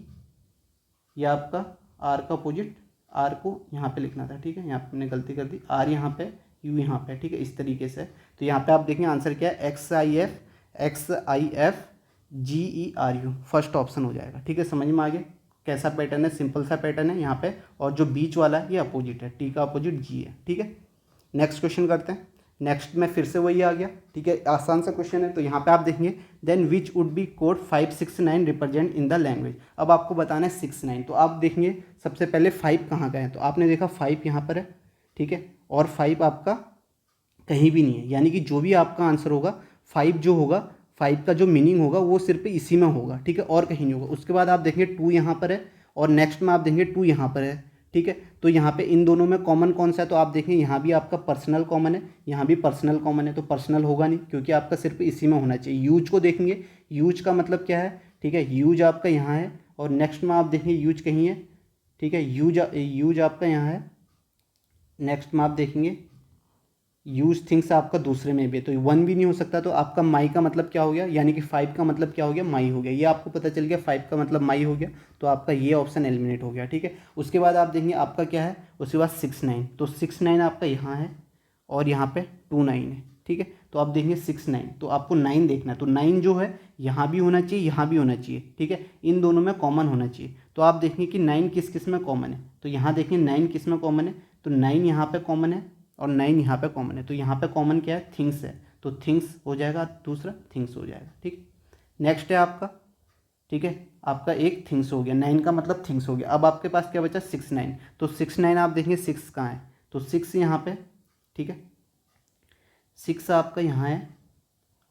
ये आपका आर का अपोजिट, आर को यहाँ पे लिखना था, ठीक है, यहाँ पे मैंने गलती कर दी, आर यहाँ पे, यू यहाँ पे, ठीक है, इस तरीके से। तो यहाँ पे आप देखेंगे आंसर क्या है, XIFGERU, फर्स्ट ऑप्शन हो जाएगा, ठीक है। समझ में आ गया कैसा पैटर्न है, सिंपल सा पैटर्न है यहाँ पे। और जो बीच वाला है ये अपोजिट है, टी का अपोजिट जी है, ठीक है। नेक्स्ट क्वेश्चन करते हैं। नेक्स्ट में फिर से वही आ गया, ठीक है, आसान सा क्वेश्चन है। तो यहाँ पे आप देखेंगे then which would be code 569 represent in the language. अब आपको बताना है 69। तो आप देखेंगे सबसे पहले 5 कहाँ का है, तो आपने देखा 5 यहाँ पर है, ठीक है, और 5 आपका कहीं भी नहीं है, यानी कि जो भी आपका आंसर होगा 5 जो होगा, 5 का जो मीनिंग होगा वो सिर्फ इसी में होगा, ठीक है, और कहीं नहीं होगा। उसके बाद आप देखेंगे 2 यहाँ पर है, और नेक्स्ट में आप देखेंगे 2 यहाँ पर है, ठीक है। तो यहाँ पे इन दोनों में कॉमन कौन सा है, तो आप देखें यहाँ भी आपका पर्सनल कॉमन है, यहाँ भी पर्सनल कॉमन है, तो पर्सनल होगा नहीं, क्योंकि आपका सिर्फ इसी में होना चाहिए। यूज को देखेंगे, यूज का मतलब क्या है, ठीक है, यूज आपका यहाँ है, और नेक्स्ट में आप देखेंगे यूज कहीं है, ठीक है, यूज आपका यहाँ है। नेक्स्ट में आप देखेंगे यूज थिंग्स आपका दूसरे में भी है, तो 1 भी नहीं हो सकता। तो आपका माई का मतलब क्या हो गया, यानी कि 5 का मतलब क्या हो गया, माई हो गया। ये आपको पता चल गया 5 का मतलब माई हो गया, तो आपका ये ऑप्शन एलिमिनेट हो गया, ठीक है। उसके बाद आप देखेंगे आपका क्या है, उसके बाद 69। तो 69 आपका यहाँ है, और यहाँ पे 29 है, ठीक है। तो आप देखेंगे 69, तो आपको 9 देखना है। तो 9 जो है यहाँ भी होना चाहिए, यहाँ भी होना चाहिए, ठीक है, इन दोनों में कॉमन होना चाहिए। तो आप देखेंगे कि 9 किस किस में कॉमन है, तो यहाँ देखेंगे 9 किस में कॉमन है, तो 9 यहाँ पे कॉमन है, और 9 यहाँ पे कॉमन है। तो यहाँ पे कॉमन क्या है, थिंग्स है, तो थिंग्स हो जाएगा, दूसरा थिंग्स हो जाएगा, ठीक। नेक्स्ट है आपका, ठीक है, आपका एक थिंग्स हो गया, 9 का मतलब थिंग्स हो गया। अब आपके पास क्या बचा, 69। तो 69 आप देखेंगे 6 कहाँ है, तो 6 यहाँ पे, ठीक है, 6 आपका यहाँ है,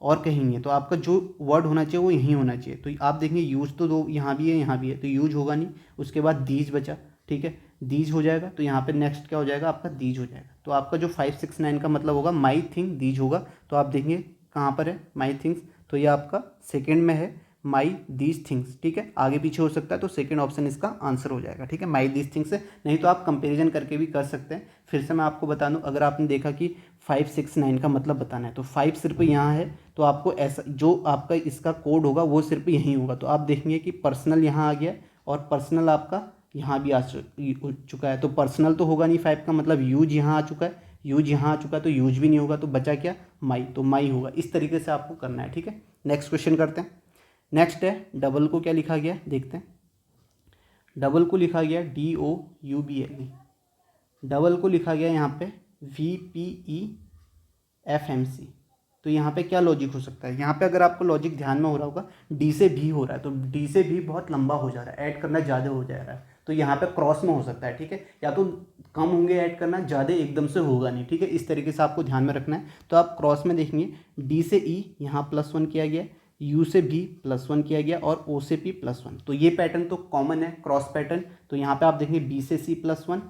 और कहीं नहीं है। तो आपका जो वर्ड होना चाहिए वो यहीं होना चाहिए। तो आप देखेंगे यूज तो दो यहाँ भी है, यहाँ भी है, तो यूज होगा नहीं। उसके बाद दीज बचा, ठीक है, दीज हो जाएगा। तो यहाँ पे नेक्स्ट क्या हो जाएगा, आपका दीज हो जाएगा। तो आपका जो 569 का मतलब होगा माई थिंग दीज होगा। तो आप देखेंगे कहाँ पर है माई थिंग्स, तो ये आपका सेकेंड में है, माई दीज थिंग्स, ठीक है, आगे पीछे हो सकता है, तो सेकंड ऑप्शन इसका आंसर हो जाएगा, ठीक है, माई दीज थिंग्स से। नहीं तो आप कंपैरिजन करके भी कर सकते हैं। फिर से मैं आपको बता दूं, अगर आपने देखा कि 569 का मतलब बताना है, तो 5 सिर्फ यहाँ है, तो आपको ऐसा जो आपका इसका कोड होगा वो सिर्फ यहीं होगा। तो आप देखेंगे कि पर्सनल यहाँ आ गया, और पर्सनल आपका यहाँ भी आ चुका है। तो पर्सनल तो होगा नहीं, 5 का मतलब यूज यहाँ आ चुका है, यूज यहाँ आ चुका है तो यूज भी नहीं होगा, तो बचा क्या, माई, तो माई होगा। इस तरीके से आपको करना है, ठीक है। नेक्स्ट क्वेश्चन करते हैं। नेक्स्ट है डबल को क्या लिखा गया, देखते हैं। डबल को लिखा गया DOUBLE, डबल को लिखा गया यहाँ पे VPEFMC। तो यहाँ पे क्या लॉजिक हो सकता है, यहाँ पे अगर आपको लॉजिक ध्यान में हो रहा होगा, डी से भी हो रहा है, तो डी से भी बहुत लंबा हो जा रहा है, ऐड करना ज़्यादा हो जा रहा है, तो यहाँ पे क्रॉस में हो सकता है, ठीक है। या तो कम होंगे ऐड करना, ज़्यादा एकदम से होगा नहीं, ठीक है। इस तरीके से आपको ध्यान में रखना है। तो आप क्रॉस में देखेंगे, डी से ई यहाँ +1 किया गया, यू से भी +1 किया गया, और ओ से पी +1। तो ये पैटर्न तो कॉमन है, क्रॉस पैटर्न। तो यहाँ पे आप देखेंगे बी से सी +1,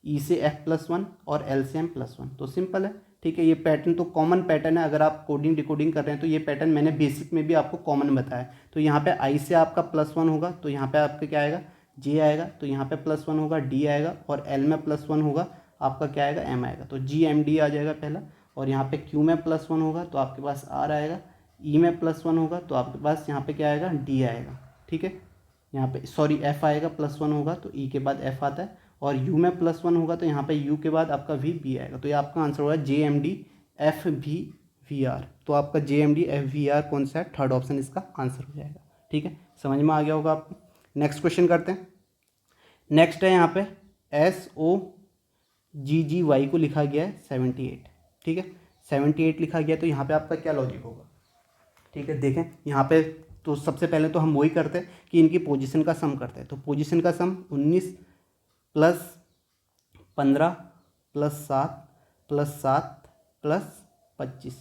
ई से एफ +1 और एल से एम +1। तो सिंपल है, ठीक है। ये पैटर्न तो कॉमन पैटर्न है, अगर आप कोडिंग डिकोडिंग कर रहे हैं तो ये पैटर्न मैंने बेसिक में भी आपको कॉमन बताया। तो यहाँ पे आई से आपका +1 होगा, तो यहाँ पे आपका क्या आएगा, जे आएगा, तो यहाँ पे +1 होगा, डी आएगा, और एल में +1 होगा, आपका क्या आएगा, एम आएगा, तो GMD आ जाएगा पहला। और यहाँ पे क्यू में +1 होगा तो आपके पास आर आएगा, ई में +1 होगा तो आपके पास यहाँ पे क्या आएगा, डी आएगा, ठीक है। यहाँ पे सॉरी एफ आएगा, +1 होगा तो ई के बाद एफ आता है, और यू में +1 होगा तो यहाँ पे यू के बाद आपका VB आएगा। तो ये आपका आंसर होगा JMD FVVR। तो आपका JMD FVR कौन सा है, थर्ड ऑप्शन इसका आंसर हो जाएगा, ठीक है। समझ में आ गया होगा आपको। नेक्स्ट क्वेश्चन करते हैं। नेक्स्ट है यहाँ पे SOGGY को लिखा गया है 78, ठीक है। 78 लिखा गया, तो यहाँ पे आपका क्या लॉजिक होगा, ठीक है। देखें यहाँ पे, तो सबसे पहले तो हम वही करते हैं कि इनकी पोजीशन का सम करते हैं। तो पोजीशन का सम 19 + 15 + 7 + 7 + 25,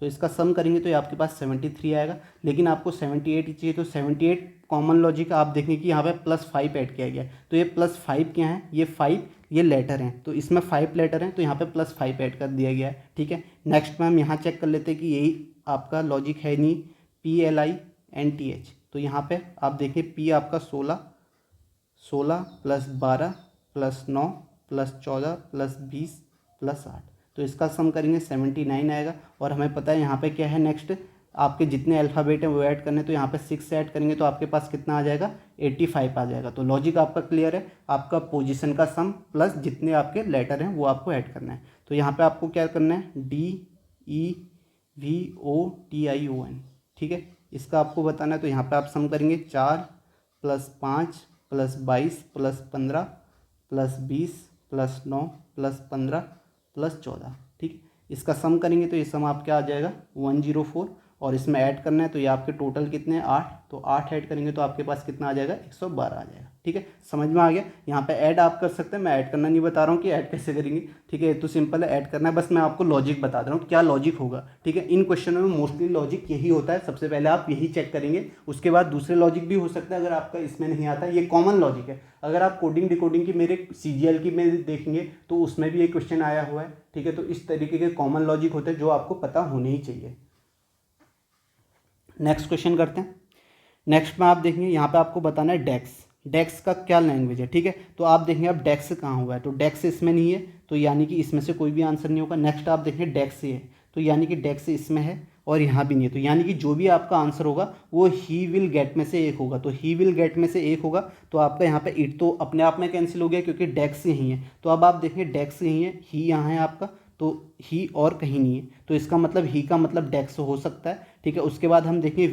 तो इसका सम करेंगे तो ये आपके पास 73 आएगा। लेकिन आपको 78 ही चाहिए, तो 78 कॉमन लॉजिक आप देखेंगे कि यहाँ पे +5 ऐड किया गया है। तो ये +5 क्या है, ये 5 ये लेटर हैं, तो इसमें 5 लेटर हैं, तो यहाँ पे +5 ऐड कर दिया गया है, ठीक है। नेक्स्ट में हम यहाँ चेक कर लेते हैं कि यही आपका लॉजिक है नहीं, PLINTH। तो यहाँ पे आप देखिए P आपका 16 + 12 + 9 + 14 + 20 + 8, तो इसका सम करेंगे 79 आएगा। और हमें पता है यहाँ पे क्या है, नेक्स्ट आपके जितने अल्फ़ाबेट हैं वो ऐड करने, तो यहाँ पे 6 ऐड करेंगे तो आपके पास कितना आ जाएगा, 85 आ जाएगा। तो लॉजिक आपका क्लियर है, आपका पोजीशन का सम प्लस जितने आपके लेटर हैं वो आपको ऐड करना है। तो यहाँ पे आपको क्या करना है, DEVOTION, ठीक है, इसका आपको बताना है। तो यहाँ पे आप सम करेंगे 4 + 5 + 22 + 15 + 20 + 9 + 15 + 14, ठीक। इसका सम करेंगे तो ये सम आपका आ जाएगा 104, और इसमें ऐड करना है तो ये आपके टोटल कितने हैं, 8, तो 8 ऐड करेंगे तो आपके पास कितना आ जाएगा, 112 आ जाएगा, ठीक है। समझ में आ गया। यहाँ पे ऐड आप कर सकते हैं, मैं ऐड करना नहीं बता रहा हूँ कि ऐड कैसे करेंगे, ठीक है। ये तो सिंपल है, ऐड करना है, बस मैं आपको लॉजिक बता दे रहा हूँ क्या लॉजिक होगा, ठीक है। इन क्वेश्चनों में मोस्टली लॉजिक यही होता है, सबसे पहले आप यही चेक करेंगे, उसके बाद दूसरे लॉजिक भी हो सकता है अगर आपका इसमें नहीं आता, ये कॉमन लॉजिक है। अगर आप कोडिंग डिकोडिंग की मेरे CGL की में देखेंगे तो उसमें भी एक क्वेश्चन आया हुआ है, ठीक है। तो इस तरीके के कॉमन लॉजिक होते हैं जो आपको पता होने ही चाहिए। नेक्स्ट क्वेश्चन करते हैं। नेक्स्ट में आप देखेंगे यहाँ पे आपको बताना है डेक्स का क्या लैंग्वेज है, ठीक है। तो आप देखेंगे अब डेक्स कहाँ हुआ है, तो डेक्स इसमें नहीं है, तो यानी कि इसमें से कोई भी आंसर नहीं होगा। नेक्स्ट आप देखेंगे डेक्स है, तो यानी कि डेक्स इसमें है और यहाँ भी नहीं है, तो यानी कि जो भी आपका आंसर होगा वो ही विल गेट में से एक होगा। तो ही विल गेट में से एक होगा, तो आपका यहाँ पे इट तो अपने आप में कैंसिल हो गया क्योंकि डेक्स यहीं है। तो अब आप देखेंगे डेक्स यहीं है, ही यहाँ है आपका, तो ही और कहीं नहीं है, तो इसका मतलब ही का मतलब डेक्स हो सकता है, ठीक है। उसके बाद हम देखेंगे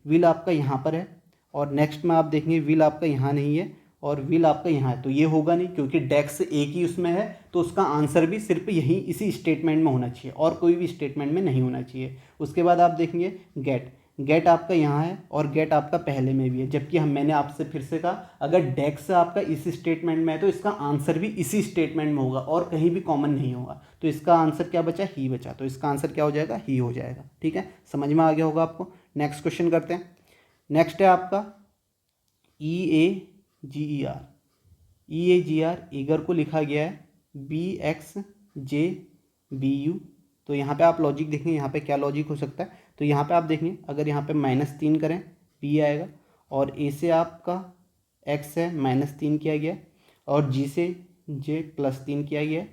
विल आपका यहाँ पर है, और नेक्स्ट में आप देखेंगे विल आपका यहाँ नहीं है और विल आपका यहाँ है, तो ये होगा नहीं क्योंकि डेक्स एक ही उसमें है, तो उसका आंसर भी सिर्फ यही इसी स्टेटमेंट में होना चाहिए और कोई भी स्टेटमेंट में नहीं होना चाहिए। उसके बाद आप देखेंगे गेट आपका यहाँ है और गेट आपका पहले में भी है, जबकि मैंने आपसे फिर से कहा अगर डेक्स आपका इसी स्टेटमेंट में है तो इसका आंसर भी इसी स्टेटमेंट में होगा और कहीं भी कॉमन नहीं होगा। तो इसका आंसर क्या बचा, ही बचा, तो इसका आंसर क्या हो जाएगा, ही हो जाएगा, ठीक है। समझ में आ गया होगा आपको। नेक्स्ट क्वेश्चन करते हैं। नेक्स्ट है आपका EAGER ईगर को लिखा गया है BXJBU। तो यहाँ पे आप लॉजिक देखेंगे, यहाँ पे क्या लॉजिक हो सकता है, तो यहाँ पे आप देखेंगे अगर यहाँ पे -3 करें P आएगा, और A से आपका X है -3 किया गया, और G से J +3 किया गया,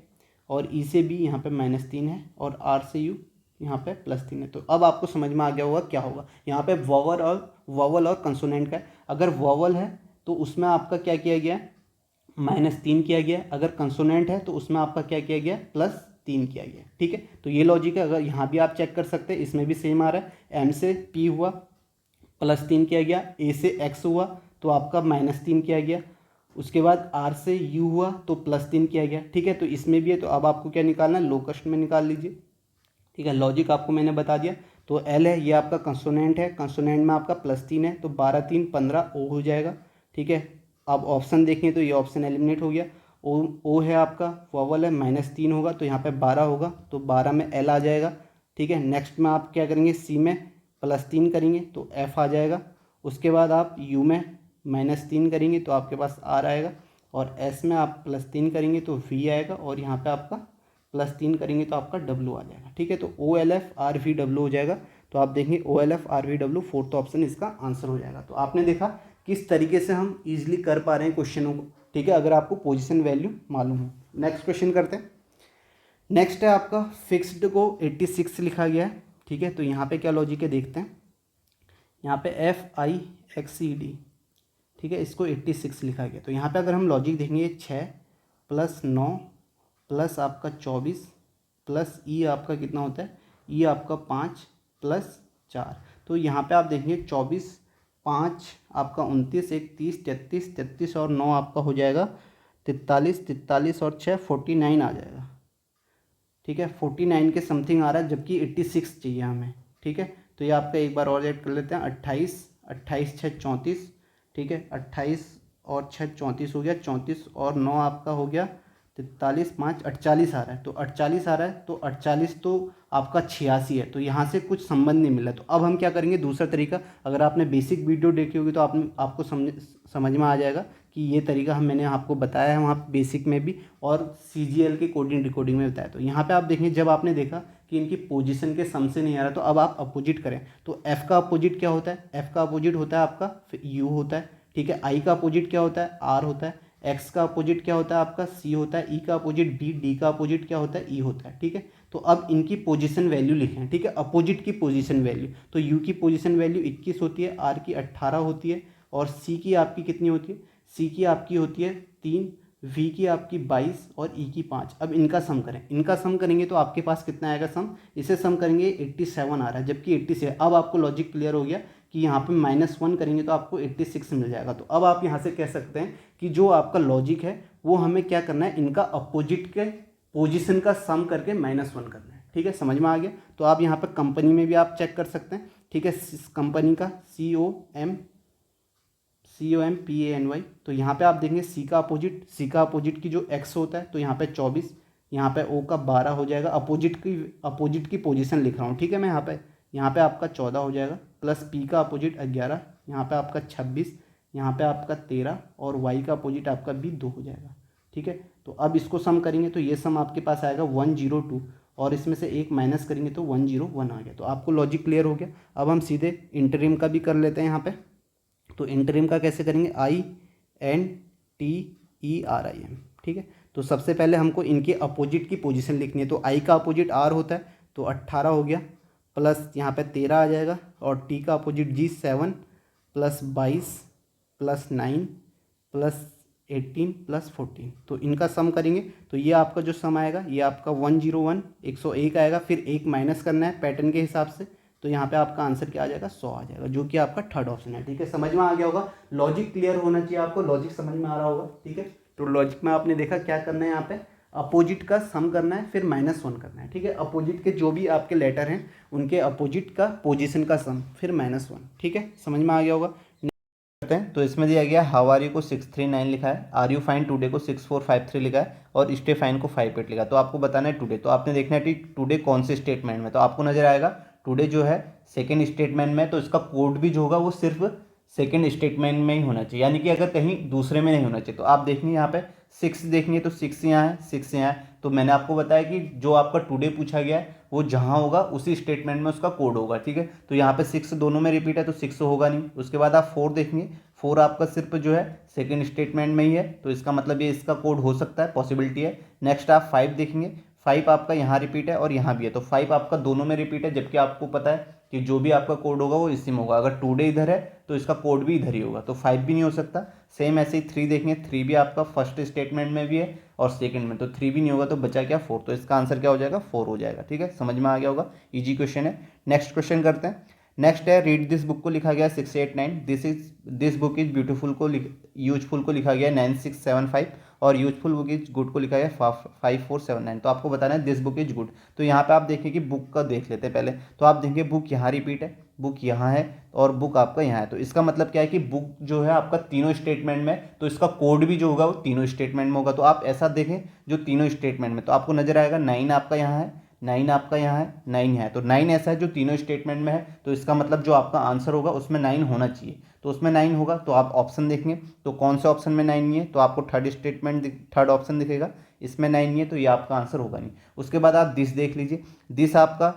और E से B यहाँ पे -3 है, और R से U यहाँ पे +3 है। तो अब आपको समझ में आ गया होगा क्या होगा। यहाँ पे वॉवल और कंसोनेंट का है। अगर वॉवल है तो उसमें आपका क्या किया गया, -3 किया गया। अगर कंसोनेंट है तो उसमें आपका क्या किया गया, +3 3 किया गया, ठीक है। तो ये लॉजिक है। अगर यहाँ भी आप चेक कर सकते हैं, इसमें भी सेम आ रहा है, M से P हुआ +3 किया गया, A से X हुआ तो आपका -3 किया गया, उसके बाद R से U हुआ तो +3 किया गया, ठीक है। तो इसमें भी है, तो अब आपको क्या निकालना है, लोकस्ट में निकाल लीजिए, ठीक है। लॉजिक आपको मैंने बता दिया। तो L है, ये आपका कंसोनेंट है, कंसोनेंट में आपका +3 है, तो 12 3 15 O हो जाएगा, ठीक है। अब ऑप्शन देखें तो ये ऑप्शन एलिमिनेट हो गया। O है आपका वॉवल है, -3 होगा तो यहाँ पे 12 होगा, तो 12 में L आ जाएगा, ठीक है। नेक्स्ट में आप क्या करेंगे, C में +3 करेंगे तो F आ जाएगा, उसके बाद आप U में -3 करेंगे तो आपके पास R आएगा, और S में आप +3 करेंगे तो V आएगा, और यहाँ पे आपका +3 करेंगे तो आपका W आ जाएगा, ठीक है। तो OLF RVW हो जाएगा। तो आप देखेंगे OLF RVW फोर्थ ऑप्शन इसका आंसर हो जाएगा। तो आपने देखा किस तरीके से हम इजीली कर पा रहे हैं क्वेश्चनों को, ठीक है, अगर आपको पोजीशन वैल्यू मालूम हो। नेक्स्ट क्वेश्चन करते हैं। नेक्स्ट है आपका फिक्स्ड को 86 लिखा गया है, ठीक है। तो यहाँ पे क्या लॉजिक है देखते हैं। यहाँ पे FIXCD, ठीक है, इसको 86 लिखा गया। तो यहाँ पे अगर हम लॉजिक देखेंगे 6 + 9 प्लस आपका 24 प्लस ई आपका कितना होता है, ई आपका 5 + 4। तो यहाँ पे आप देखेंगे 24 5 आपका 29 1 30 33 33 और 9 आपका हो जाएगा 43 43 और 6 49 आ जाएगा, ठीक है। 49 के समथिंग आ रहा है, जबकि 86 चाहिए हमें, ठीक है। तो ये आपका एक बार और ऐड कर लेते हैं, 28 28 6 34, ठीक है। 28 और 6 34 हो गया, 34 और 9 आपका हो गया 43 5 48 आ रहा है। तो 48 आ रहा है, तो 48 तो आपका 86 है, तो यहाँ से कुछ संबंध नहीं मिला। तो अब हम क्या करेंगे, दूसरा तरीका, अगर आपने बेसिक वीडियो देखी होगी तो आपको समझ में आ जाएगा कि ये तरीका मैंने आपको बताया है वहाँ बेसिक में भी, और CGL की कोडिंग डिकोडिंग में बताया। तो यहाँ पे आप देखेंगे, जब आपने देखा कि इनकी पोजीशन के सम से नहीं आ रहा, तो अब आप अपोजिट करें। तो F का अपोजिट क्या होता है, F का अपोजिट होता है आपका U होता है, ठीक है। I का अपोजिट क्या होता है, R होता है। X का अपोजिट क्या होता है आपका, C होता है। E का अपोजिट B, D का अपोजिट क्या होता है, E होता है, ठीक है। तो अब इनकी पोजीशन वैल्यू लिखें, ठीक है, अपोजिट की पोजीशन वैल्यू। तो U की पोजीशन वैल्यू 21 होती है, R की 18 होती है, और C की आपकी कितनी होती है, C की आपकी होती है 3, V की आपकी 22 और E की 5। अब इनका सम करें, इनका सम करेंगे तो आपके पास कितना आएगा सम, इसे सम करेंगे 87 आ रहा है, जबकि 86। अब आपको लॉजिक क्लियर हो गया कि यहाँ पे -1 करेंगे तो आपको 86 मिल जाएगा। तो अब आप यहाँ से कह सकते हैं कि जो आपका लॉजिक है वो हमें क्या करना है, इनका अपोजिट के पोजीशन का सम करके -1 करना है, ठीक है। समझ में आ गया। तो आप यहाँ पर कंपनी में भी आप चेक कर सकते हैं, ठीक है, कंपनी का COMPANY। तो यहाँ पे आप देखेंगे C का अपोजिट की जो X होता है, तो यहाँ पे 24, यहाँ पे O का 12 हो जाएगा। अपोजिट की पोजीशन लिख रहा हूँ, ठीक है मैं यहाँ पे आपका 14 हो जाएगा, प्लस P का अपोजिट 11, यहाँ पे आपका 26, यहाँ पे आपका 13, और Y का अपोजिट आपका भी 2 हो जाएगा, ठीक है। तो अब इसको सम करेंगे तो ये सम आपके पास आएगा 102, और इसमें से एक माइनस करेंगे तो 101 आ गया। तो आपको लॉजिक क्लियर हो गया। अब हम सीधे इंटरिम का भी कर लेते हैं यहाँ पे। तो इंटरिम का कैसे करेंगे, INTERIM, ठीक है। तो सबसे पहले हमको इनके अपोजिट की पोजीशन लिखनी है। तो I का अपोजिट R होता है, तो 18 हो गया, प्लस यहाँ पे 13 आ जाएगा, और T का अपोजिट G 7 + 22 + 9 + 18 + 14। तो इनका सम करेंगे तो ये आपका जो सम आएगा, ये आपका 101 101 आएगा। फिर एक माइनस करना है पैटर्न के हिसाब से, तो यहाँ पे आपका आंसर क्या आ जाएगा, 100 आ जाएगा, जो कि आपका थर्ड ऑप्शन है, ठीक है। समझ में आ गया होगा। लॉजिक क्लियर होना चाहिए आपको, लॉजिक समझ में आ रहा होगा, ठीक है। तो लॉजिक में आपने देखा क्या करना है, यहाँ पे अपोजिट का सम करना है, फिर -1 करना है, ठीक है। अपोजिट के जो भी आपके लेटर हैं उनके अपोजिट का पोजीशन का सम, फिर -1, ठीक है। समझ में आ गया होगा। करते हैं। तो इसमें दिया गया हाउ आर यू को 639 लिखा है, आर यू फाइन टुडे को 6453 लिखा है, और स्टे फाइन को 58 लिखा है। तो आपको बताना है टुडे। तो आपने देखना है कि टुडे कौन से स्टेटमेंट में, तो आपको नजर आएगा टुडे जो है सेकेंड स्टेटमेंट में, तो इसका कोड भी जो होगा वो सिर्फ सेकेंड स्टेटमेंट में ही होना चाहिए, यानी कि अगर कहीं दूसरे में नहीं होना चाहिए। तो आप देखेंगे यहाँ पे 6 देखेंगे तो 6 यहाँ है, 6 यहाँ है। तो मैंने आपको बताया कि जो आपका टुडे पूछा गया है वो जहाँ होगा उसी स्टेटमेंट में उसका कोड होगा, ठीक है। तो यहाँ पे 6 दोनों में रिपीट है तो 6 होगा नहीं। उसके बाद आप 4 देखेंगे, 4 आपका सिर्फ जो है सेकेंड स्टेटमेंट में ही है, तो इसका मतलब ये इसका कोड हो सकता है, पॉसिबिलिटी है। नेक्स्ट आप 5 देखेंगे, 5 आपका यहाँ रिपीट है और यहाँ भी है, तो 5 आपका दोनों में रिपीट है, जबकि आपको पता है कि जो भी आपका कोड होगा वो इसी में होगा। अगर टुडे इधर है तो इसका कोड भी इधर ही होगा, तो 5 भी नहीं हो सकता। सेम ऐसे ही 3 देखेंगे, 3 भी आपका फर्स्ट स्टेटमेंट में भी है और सेकंड में, तो 3 भी नहीं होगा, तो बचा क्या 4, तो इसका आंसर क्या हो जाएगा 4 हो जाएगा। ठीक है, समझ में आ गया होगा, इजी क्वेश्चन है। नेक्स्ट क्वेश्चन करते हैं। नेक्स्ट है रीड दिस बुक को लिखा गया 689, दिस बुक इज ब्यूटीफुल को यूजफुल को लिखा गया 9675 और यूजफुल बुक इज गुड को लिखा गया 5479। तो आपको बताना है दिस बुक इज गुड। तो यहाँ पे आप देखें कि बुक का देख लेते हैं पहले, तो आप देखेंगे बुक यहाँ रिपीट है, बुक यहाँ है और बुक आपका यहाँ है, तो इसका मतलब क्या है कि बुक जो है आपका तीनों स्टेटमेंट में, तो इसका कोड भी जो होगा वो तीनों स्टेटमेंट में होगा। तो आप ऐसा देखें जो तीनों स्टेटमेंट में, तो आपको नजर आएगा 9 आपका यहाँ है, 9 आपका यहाँ है, 9 है, तो 9 ऐसा है जो तीनों स्टेटमेंट में है, तो इसका मतलब जो आपका आंसर होगा उसमें 9 होना चाहिए। तो उसमें 9 होगा, तो आप ऑप्शन देखेंगे तो कौन से ऑप्शन में 9 नहीं है, तो आपको थर्ड ऑप्शन दिखेगा, इसमें 9 नहीं है, तो ये आपका आंसर होगा नहीं। उसके बाद आप दिस देख लीजिए, दिस आपका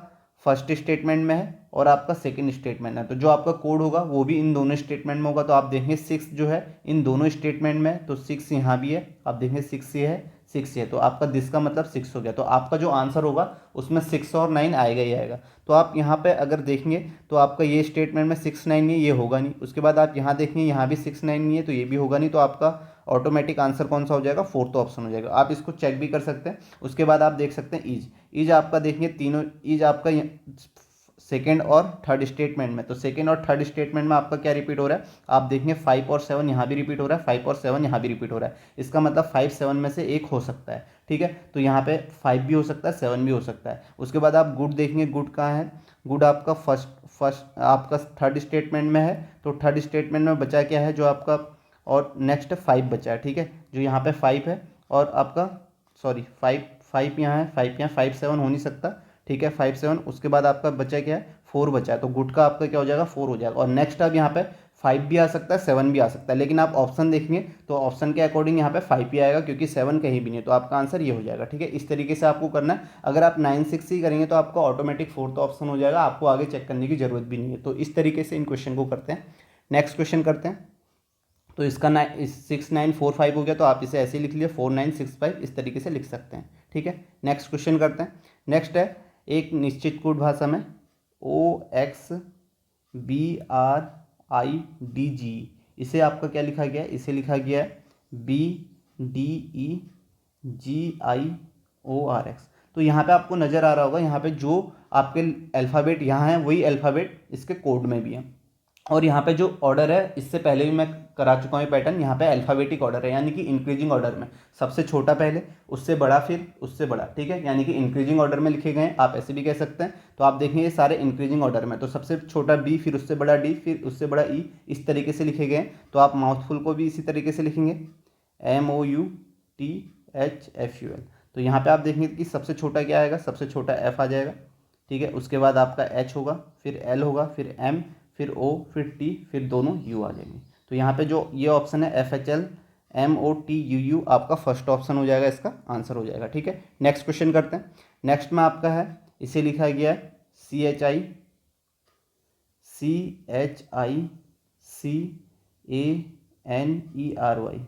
फर्स्ट स्टेटमेंट में है और आपका सेकंड स्टेटमेंट है, तो जो आपका कोड होगा वो भी इन दोनों स्टेटमेंट में होगा। तो आप देखेंगे 6 जो है इन दोनों स्टेटमेंट में है, तो 6 यहाँ भी है, आप देखेंगे 6 ये है, 6 है, तो आपका दिस का मतलब 6 हो गया। तो आपका जो आंसर होगा उसमें 6 और 9 आएगा ही आएगा। तो आप यहाँ पे अगर देखेंगे तो आपका ये स्टेटमेंट में 6 9 नहीं है, ये होगा नहीं। उसके बाद आप यहाँ देखेंगे यहाँ भी 6 9 नहीं है, तो ये भी होगा नहीं। तो आपका ऑटोमेटिक आंसर कौन सा हो जाएगा, फोर्थ ऑप्शन हो जाएगा। आप इसको चेक भी कर सकते हैं। उसके बाद आप देख सकते हैं ईज आपका देखेंगे तीनों, ईज आपका सेकेंड और थर्ड स्टेटमेंट में, तो सेकेंड और थर्ड स्टेटमेंट में आपका क्या रिपीट हो रहा है, आप देखेंगे 5 और 7 यहाँ भी रिपीट हो रहा है, 5 और 7 यहाँ भी रिपीट हो रहा है। इसका मतलब 5 7 में से एक हो सकता है। ठीक है, तो यहाँ पे 5 भी हो सकता है, 7 भी हो सकता है। उसके बाद आप गुड देखेंगे, गुड कहाँ है, गुड आपका फर्स्ट आपका थर्ड स्टेटमेंट में है, तो थर्ड स्टेटमेंट में बचा क्या है जो आपका, और नेक्स्ट 5 बचा है। ठीक है, जो यहाँ पे 5 है और आपका सॉरी 5 यहाँ है, 5 यहाँ, 5 7 हो नहीं सकता। ठीक है, 5 7, उसके बाद आपका बचा क्या है 4 बचा है, तो गुड का आपका क्या हो जाएगा 4 हो जाएगा। और नेक्स्ट अब यहाँ पे 5 भी आ सकता है, 7 भी आ सकता है, लेकिन आप ऑप्शन देखेंगे तो ऑप्शन के अकॉर्डिंग यहाँ पे 5 ही आएगा, क्योंकि 7 कहीं भी नहीं है, तो आपका आंसर ये हो जाएगा। ठीक है, इस तरीके से आपको करना है। अगर आप 9 6 ही करेंगे तो आपका ऑटोमेटिक फोर्थ ऑप्शन हो जाएगा, आपको आगे चेक करने की जरूरत भी नहीं है। तो इस तरीके से इन क्वेश्चन को करते हैं। नेक्स्ट क्वेश्चन करते हैं। तो इसका 6 9 4 5 हो गया, तो आप इसे ऐसे ही लिख लीजिए 4 9 6 5, इस तरीके से लिख सकते हैं। ठीक है, नेक्स्ट क्वेश्चन करते हैं। नेक्स्ट है एक निश्चित कूट भाषा में OXBRIDG, इसे आपका क्या लिखा गया है, इसे लिखा गया है BDEGIORX। तो यहाँ पे आपको नज़र आ रहा होगा, यहाँ पे जो आपके अल्फ़ाबेट यहाँ है वही अल्फ़ाबेट इसके कोड में भी है। और यहाँ पे जो ऑर्डर है, इससे पहले भी मैं करा चुका हूँ पैटर्न, यहाँ पे अल्फ़ाबेटिक ऑर्डर है, यानी कि इंक्रीजिंग ऑर्डर में, सबसे छोटा पहले, उससे बड़ा, फिर उससे बड़ा। ठीक है, यानी कि इंक्रीजिंग ऑर्डर में लिखे गए हैं, आप ऐसे भी कह सकते हैं। तो आप देखेंगे ये सारे इंक्रीजिंग ऑर्डर में, तो सबसे छोटा B, फिर उससे बड़ा D, फिर उससे बड़ा E, इस तरीके से लिखे गए हैं। तो आप माउथफुल को भी इसी तरीके से लिखेंगे MOUTHFUL। तो यहाँ पर आप देखेंगे कि सबसे छोटा क्या आएगा, सबसे छोटा F आ जाएगा। ठीक है, उसके बाद आपका H होगा, फिर L होगा, फिर M, फिर O, फिर T, फिर दोनों U आ जाएंगे। तो यहाँ पे जो ये ऑप्शन है FHLMOTUU आपका फर्स्ट ऑप्शन हो जाएगा, इसका आंसर हो जाएगा। ठीक है, नेक्स्ट क्वेश्चन करते हैं। नेक्स्ट में आपका है, इसे लिखा गया है CHICANERY,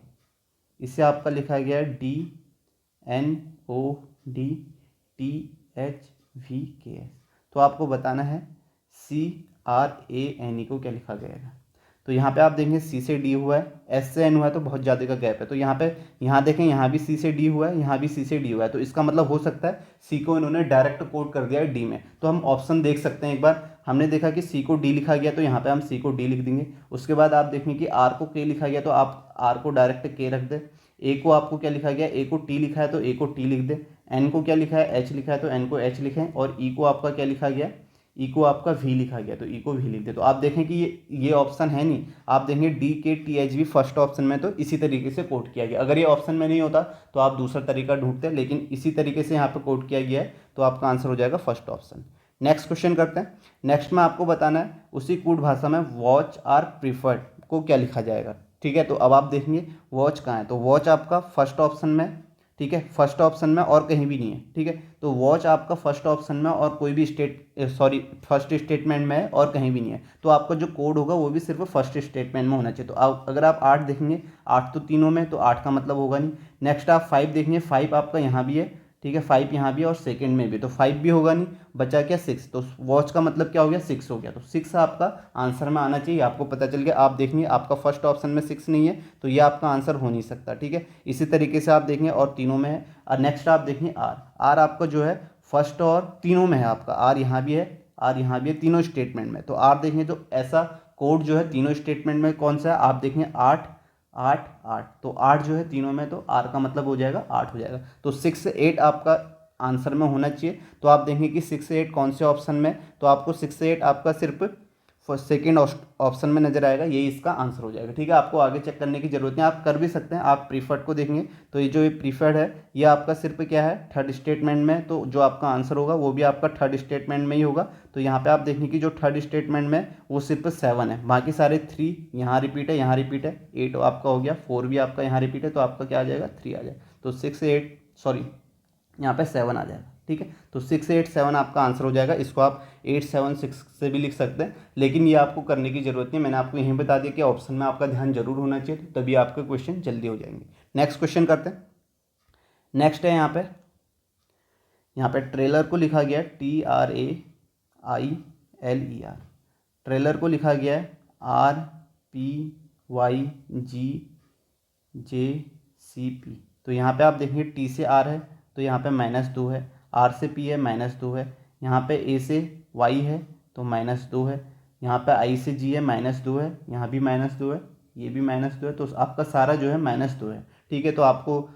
इसे आपका लिखा गया है DNODTHVKS। तो आपको बताना है CRANE को क्या लिखा गया है। तो यहाँ पे आप देखेंगे C से D हुआ है, S से N हुआ है, तो बहुत ज़्यादा का गैप है। तो यहाँ पे यहाँ देखें, यहाँ भी C से D हुआ है, यहाँ भी C से D हुआ है, तो इसका मतलब हो सकता है C को इन्होंने डायरेक्ट कोड कर दिया है D में। तो हम ऑप्शन देख सकते हैं। एक बार हमने देखा कि C को D लिखा गया, तो यहाँ पे हम C को D लिख देंगे। उसके बाद आप देखेंगे कि R को K लिखा गया, तो आप R को डायरेक्ट K रख दें। A को आपको क्या लिखा गया, A को T लिखा है तो A को T लिख दें। N को क्या लिखा है, H लिखा है तो N को H लिखें। और E को आपका क्या लिखा गया, ई को आपका वी लिखा गया, तो ई को वी लिख दे। तो आप देखें कि ये ऑप्शन है नहीं, आप देखेंगे DKTHV फर्स्ट ऑप्शन में, तो इसी तरीके से कोड किया गया। अगर ये ऑप्शन में नहीं होता तो आप दूसरा तरीका ढूंढते, लेकिन इसी तरीके से यहाँ पे कोड किया गया है, तो आपका आंसर हो जाएगा फर्स्ट ऑप्शन। नेक्स्ट क्वेश्चन करते हैं। नेक्स्ट में आपको बताना है उसी कूट भाषा में वॉच आर प्रीफर्ड को क्या लिखा जाएगा। ठीक है, तो अब आप देखेंगे वॉच कहाँ है, तो वॉच आपका फर्स्ट ऑप्शन में। ठीक है, फर्स्ट ऑप्शन में और कहीं भी नहीं है। ठीक है, तो वॉच आपका फर्स्ट ऑप्शन में और कोई भी फर्स्ट स्टेटमेंट में है और कहीं भी नहीं है। तो आपका जो कोड होगा वो भी सिर्फ फर्स्ट स्टेटमेंट में होना चाहिए। तो अगर आप 8 देखेंगे, 8 तो तीनों में, तो 8 का मतलब होगा नहीं। नेक्स्ट आप 5 देखेंगे, 5 आपका यहाँ भी है, ठीक है, 5 यहाँ भी और सेकंड में भी, तो 5 भी होगा नहीं, बचा क्या 6, तो वॉच का मतलब क्या हो गया 6 हो गया, तो 6 आपका आंसर में आना चाहिए। आपको पता चल गया। आप देखेंगे आपका फर्स्ट ऑप्शन में 6 नहीं है, तो ये आपका आंसर हो नहीं सकता। ठीक है, इसी तरीके से आप देखेंगे और तीनों में है। और नेक्स्ट आप देखेंगे आर, आर आपका जो है फर्स्ट और तीनों में है, आपका आर यहाँ भी है, आर यहाँ भी है, तीनों स्टेटमेंट में। तो आर देखेंगे तो ऐसा कोड जो है तीनों स्टेटमेंट में कौन सा है, आप देखेंगे 8 8 8, तो 8 जो है तीनों में, तो आर का मतलब हो जाएगा 8 हो जाएगा। तो 6 से 8 आपका आंसर में होना चाहिए। तो आप देखेंगे कि 6 से 8 कौन से ऑप्शन में, तो आपको 6 से 8 आपका सिर्फ सेकेंड ऑप्शन में नजर आएगा, यही इसका आंसर हो जाएगा। ठीक है, आपको आगे चेक करने की जरूरत नहीं, आप कर भी सकते हैं। आप प्रीफर्ड को देखेंगे तो ये जो ये प्रीफर्ड है ये आपका सिर्फ क्या है थर्ड स्टेटमेंट में, तो जो आपका आंसर होगा वो भी आपका थर्ड स्टेटमेंट में ही होगा। तो यहाँ पे आप देखेंगे कि जो थर्ड स्टेटमेंट में वो सिर्फ 7 है, बाकी सारे 3 यहाँ रिपीट है, यहाँ रिपीट है, 8 आपका हो गया, 4 भी आपका यहाँ रिपीट है, तो आपका क्या आ जाएगा 3 आ जाएगा। तो 6 8 सॉरी यहाँ पे 7 आ जाएगा। ठीक है, तो 6 8 7 आपका आंसर हो जाएगा। इसको आप 8 7 6 से भी लिख सकते हैं, लेकिन ये आपको करने की जरूरत नहीं। मैंने आपको यहीं बता दिया कि ऑप्शन में आपका ध्यान जरूर होना चाहिए, तो तभी आपके क्वेश्चन जल्दी हो जाएंगे। नेक्स्ट क्वेश्चन करते हैं। नेक्स्ट है यहाँ पे ट्रेलर को लिखा गया है TRAILER, ट्रेलर को लिखा गया है RPYGJCP। तो यहाँ पे आप देखेंगे T से R है तो यहाँ पे -2 है, R से P है -2 है, यहाँ पे A से Y है तो -2 है, यहाँ पे I से G है -2 है, यहाँ भी -2 है, ये भी -2 है, तो आपका सारा जो है -2 है। ठीक है, तो आपको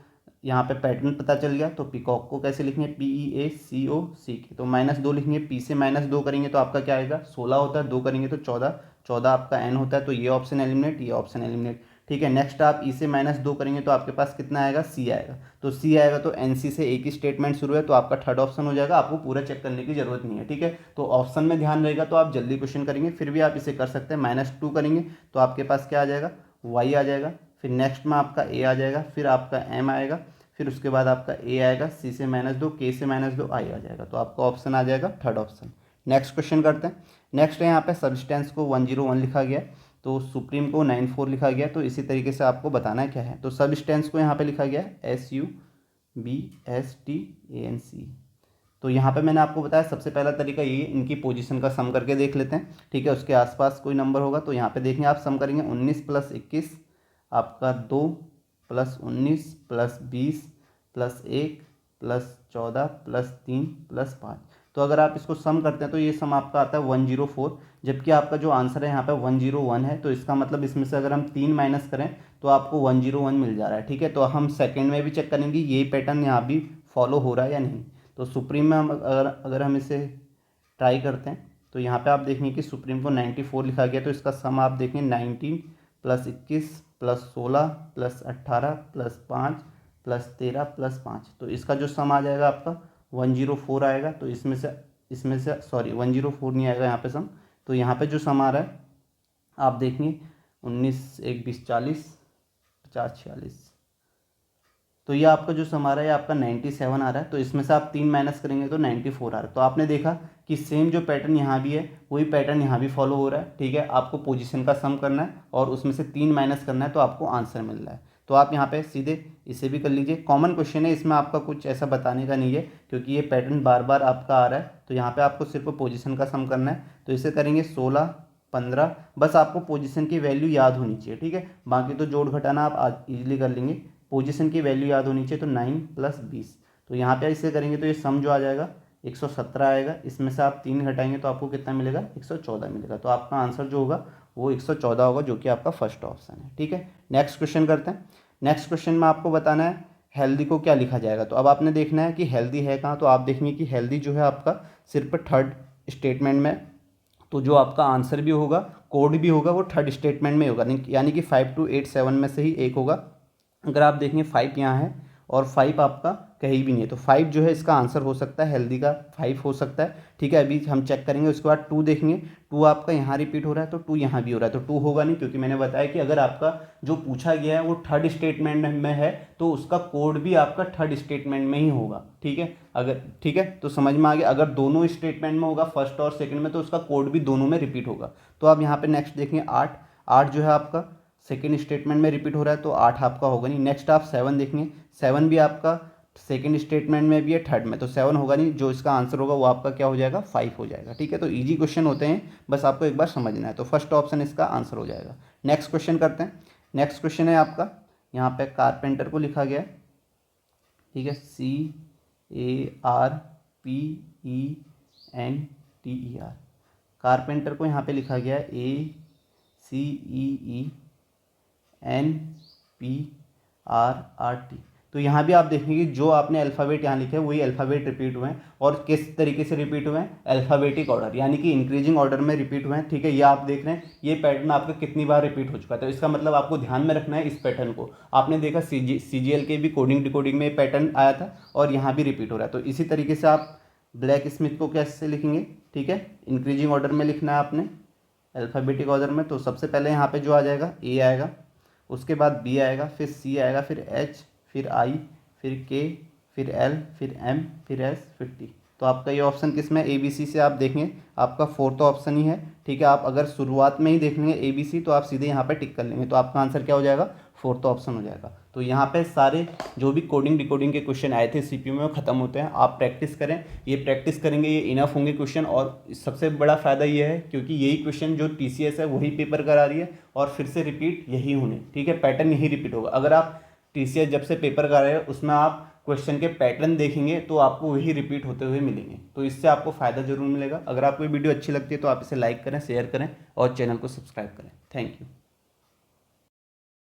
यहाँ पे पैटर्न पता चल गया। तो पीकॉक को कैसे लिखेंगे, PEACOCK, तो -2 लिखेंगे, P से -2 करेंगे तो आपका क्या आएगा 16 होता है, 2 करेंगे तो 14, 14 आपका N होता है, तो ये ऑप्शन एलिमिनेट, ये ऑप्शन एलिमिनेट। ठीक है, नेक्स्ट आप E से -2 करेंगे तो आपके पास कितना आएगा C आएगा, तो C आएगा, तो NC से एक ही स्टेटमेंट शुरू है, तो आपका थर्ड ऑप्शन हो जाएगा। आपको पूरा चेक करने की जरूरत नहीं है। ठीक है, तो ऑप्शन में ध्यान रहेगा तो आप जल्दी क्वेश्चन करेंगे, फिर भी आप इसे कर सकते हैं। -2 करेंगे तो आपके पास क्या आ जाएगा Y आ जाएगा, फिर नेक्स्ट में आपका A आ जाएगा, फिर आपका M आएगा, फिर उसके बाद आपका A आएगा, C से -2, K से -2, I आ जाएगा, तो आपका ऑप्शन आ जाएगा थर्ड ऑप्शन। नेक्स्ट क्वेश्चन करते हैं। नेक्स्ट है यहाँ पे सब्सटेंस को 101 लिखा गया, तो सुप्रीम को 94 लिखा गया, तो इसी तरीके से आपको बताना है क्या है। तो सब्सटेंस को यहाँ पे लिखा गया है SUBSTANC। तो यहाँ पे मैंने आपको बताया सबसे पहला तरीका ये, इनकी पोजीशन का सम करके देख लेते हैं। ठीक है, उसके आसपास कोई नंबर होगा तो यहाँ पे देखेंगे आप सम करेंगे, 19 + 21 आपका 2 + 19 + 20 + 1 + 14 + 3 + 5। तो अगर आप इसको सम करते हैं तो ये सम आपका आता है 104, जबकि आपका जो आंसर है यहाँ पे 101 है, तो इसका मतलब इसमें से अगर हम 3 माइनस करें तो आपको 101 मिल जा रहा है। ठीक है, तो हम सेकंड में भी चेक करेंगे ये पैटर्न यहाँ भी फॉलो हो रहा है या नहीं। तो सुप्रीम में हम अगर हम इसे ट्राई करते हैं तो यहाँ पे आप देखेंगे कि सुप्रीम को 94 लिखा गया, तो इसका सम आप देखें 19 + 21 + 16 + 18 + 5 + 13 + 5, तो इसका जो सम आ जाएगा आपका 104 आएगा। तो इसमें से सॉरी 104 नहीं आएगा यहाँ पे सम, तो यहाँ पे जो सम आ रहा है आप देखेंगे 19 1 20 40 50 46, तो ये आपका जो सम आ रहा है आपका 97 आ रहा है। तो इसमें से आप 3 माइनस करेंगे तो 94 आ रहा है। तो आपने देखा कि सेम जो पैटर्न यहाँ भी है वही पैटर्न यहाँ भी फॉलो हो रहा है। ठीक है, आपको पोजीशन का सम करना है और उसमें से 3 माइनस करना है तो आपको आंसर मिल रहा है। तो आप यहाँ पे सीधे इसे भी कर लीजिए, कॉमन क्वेश्चन है, इसमें आपका कुछ ऐसा बताने का नहीं है क्योंकि ये पैटर्न बार बार आपका आ रहा है। तो यहाँ पे आपको सिर्फ पोजीशन का सम करना है, तो इसे करेंगे 16 15, बस आपको पोजीशन की वैल्यू याद होनी चाहिए। ठीक है, बाकी तो जोड़ घटाना आप इजीली कर लेंगे, पोजीशन की वैल्यू याद होनी चाहिए। तो 9 + 20, तो यहाँ पे इसे करेंगे तो ये सम जो आ जाएगा 117 आएगा, इसमें से आप 3 घटाएंगे तो आपको कितना मिलेगा 114 मिलेगा। तो आपका आंसर जो होगा वो 114 होगा, जो कि आपका फर्स्ट ऑप्शन है। ठीक है, नेक्स्ट क्वेश्चन करते हैं। नेक्स्ट क्वेश्चन में आपको बताना है हेल्दी को क्या लिखा जाएगा। तो अब आपने देखना है कि हेल्दी है कहाँ, तो आप देखेंगे कि हेल्दी जो है आपका सिर्फ थर्ड स्टेटमेंट में, तो जो आपका आंसर भी होगा कोड भी होगा वो थर्ड स्टेटमेंट में होगा, यानी कि 5 2 8 7 में से ही एक होगा। अगर आप देखेंगे 5 यहाँ है और 5 आपका कहीं भी नहीं है, तो 5 जो है इसका आंसर हो सकता है, हेल्दी का 5 हो सकता है। ठीक है, अभी हम चेक करेंगे। उसके बाद 2 देखेंगे, 2 आपका यहाँ रिपीट हो रहा है तो 2 यहाँ भी हो रहा है, तो 2 होगा नहीं, क्योंकि मैंने बताया कि अगर आपका जो पूछा गया है वो थर्ड स्टेटमेंट में है तो उसका कोड भी आपका थर्ड स्टेटमेंट में ही होगा। ठीक है, ठीक है, तो समझ में आ गया। अगर दोनों स्टेटमेंट में होगा फर्स्ट और सेकेंड में, तो उसका कोड भी दोनों में रिपीट होगा। तो आप यहाँ पे नेक्स्ट देखेंगे 8, 8 जो है आपका सेकेंड स्टेटमेंट में रिपीट हो रहा है तो 8 आपका होगा नहीं। नेक्स्ट आप 7 देखेंगे, 7 भी आपका सेकंड स्टेटमेंट में भी है, थर्ड में, तो 7 होगा नहीं, जो इसका आंसर होगा वो आपका क्या हो जाएगा, 5 हो जाएगा। ठीक है, तो इजी क्वेश्चन होते हैं, बस आपको एक बार समझना है। तो फर्स्ट ऑप्शन इसका आंसर हो जाएगा। नेक्स्ट क्वेश्चन करते हैं। नेक्स्ट क्वेश्चन है आपका, यहाँ पे कारपेंटर को लिखा गया है, ठीक है, CARPENTER। कारपेंटर को यहाँ पे लिखा गया है ACEENPRRT। तो यहाँ भी आप देखेंगे जो आपने अल्फ़ाबेट यहाँ लिखे हैं वही अल्फ़ाबेट रिपीट हुए हैं, और किस तरीके से रिपीट हुए हैं, अल्फ़ाबेटिक ऑर्डर, यानी कि इंक्रीजिंग ऑर्डर में रिपीट हुए हैं। ठीक है, ये आप देख रहे हैं, ये पैटर्न आपका कितनी बार रिपीट हो चुका है, तो इसका मतलब आपको ध्यान में रखना है इस पैटर्न को। आपने देखा CGL के भी कोडिंग डिकोडिंग में पैटर्न आया था, और यहाँ भी रिपीट हो रहा है। तो इसी तरीके से आप ब्लैक स्मिथ को कैसे लिखेंगे, ठीक है, इंक्रीजिंग ऑर्डर में लिखना है आपने, अल्फ़ाबेटिक ऑर्डर में। तो सबसे पहले यहाँ पे जो आ जाएगा A आएगा, उसके बाद B आएगा, फिर C आएगा, फिर H, फिर I, फिर K, फिर L, फिर M, फिर S, फिर T। तो आपका ये ऑप्शन किस में, ABC से आप देखेंगे आपका फोर्थ ऑप्शन ही है। ठीक है, आप अगर शुरुआत में ही देख लेंगे ABC तो आप सीधे यहाँ पे टिक कर लेंगे, तो आपका आंसर क्या हो जाएगा, फोर्थ ऑप्शन हो जाएगा। तो यहाँ पे सारे जो भी कोडिंग डिकोडिंग के क्वेश्चन आए थे CPU में वो खत्म होते हैं। आप प्रैक्टिस करें, ये प्रैक्टिस करेंगे ये इनफ होंगे क्वेश्चन। और सबसे बड़ा फ़ायदा ये है क्योंकि यही क्वेश्चन जो TCS है वही पेपर करा रही है, और फिर से रिपीट यही होने, ठीक है, पैटर्न यही रिपीट होगा। अगर आप TCS जब से पेपर करा रहे हैं उसमें आप क्वेश्चन के पैटर्न देखेंगे तो आपको वही रिपीट होते हुए मिलेंगे, तो इससे आपको फ़ायदा जरूर मिलेगा। अगर आपको ये वीडियो अच्छी लगती है तो आप इसे लाइक करें, शेयर करें और चैनल को सब्सक्राइब करें। Thank you.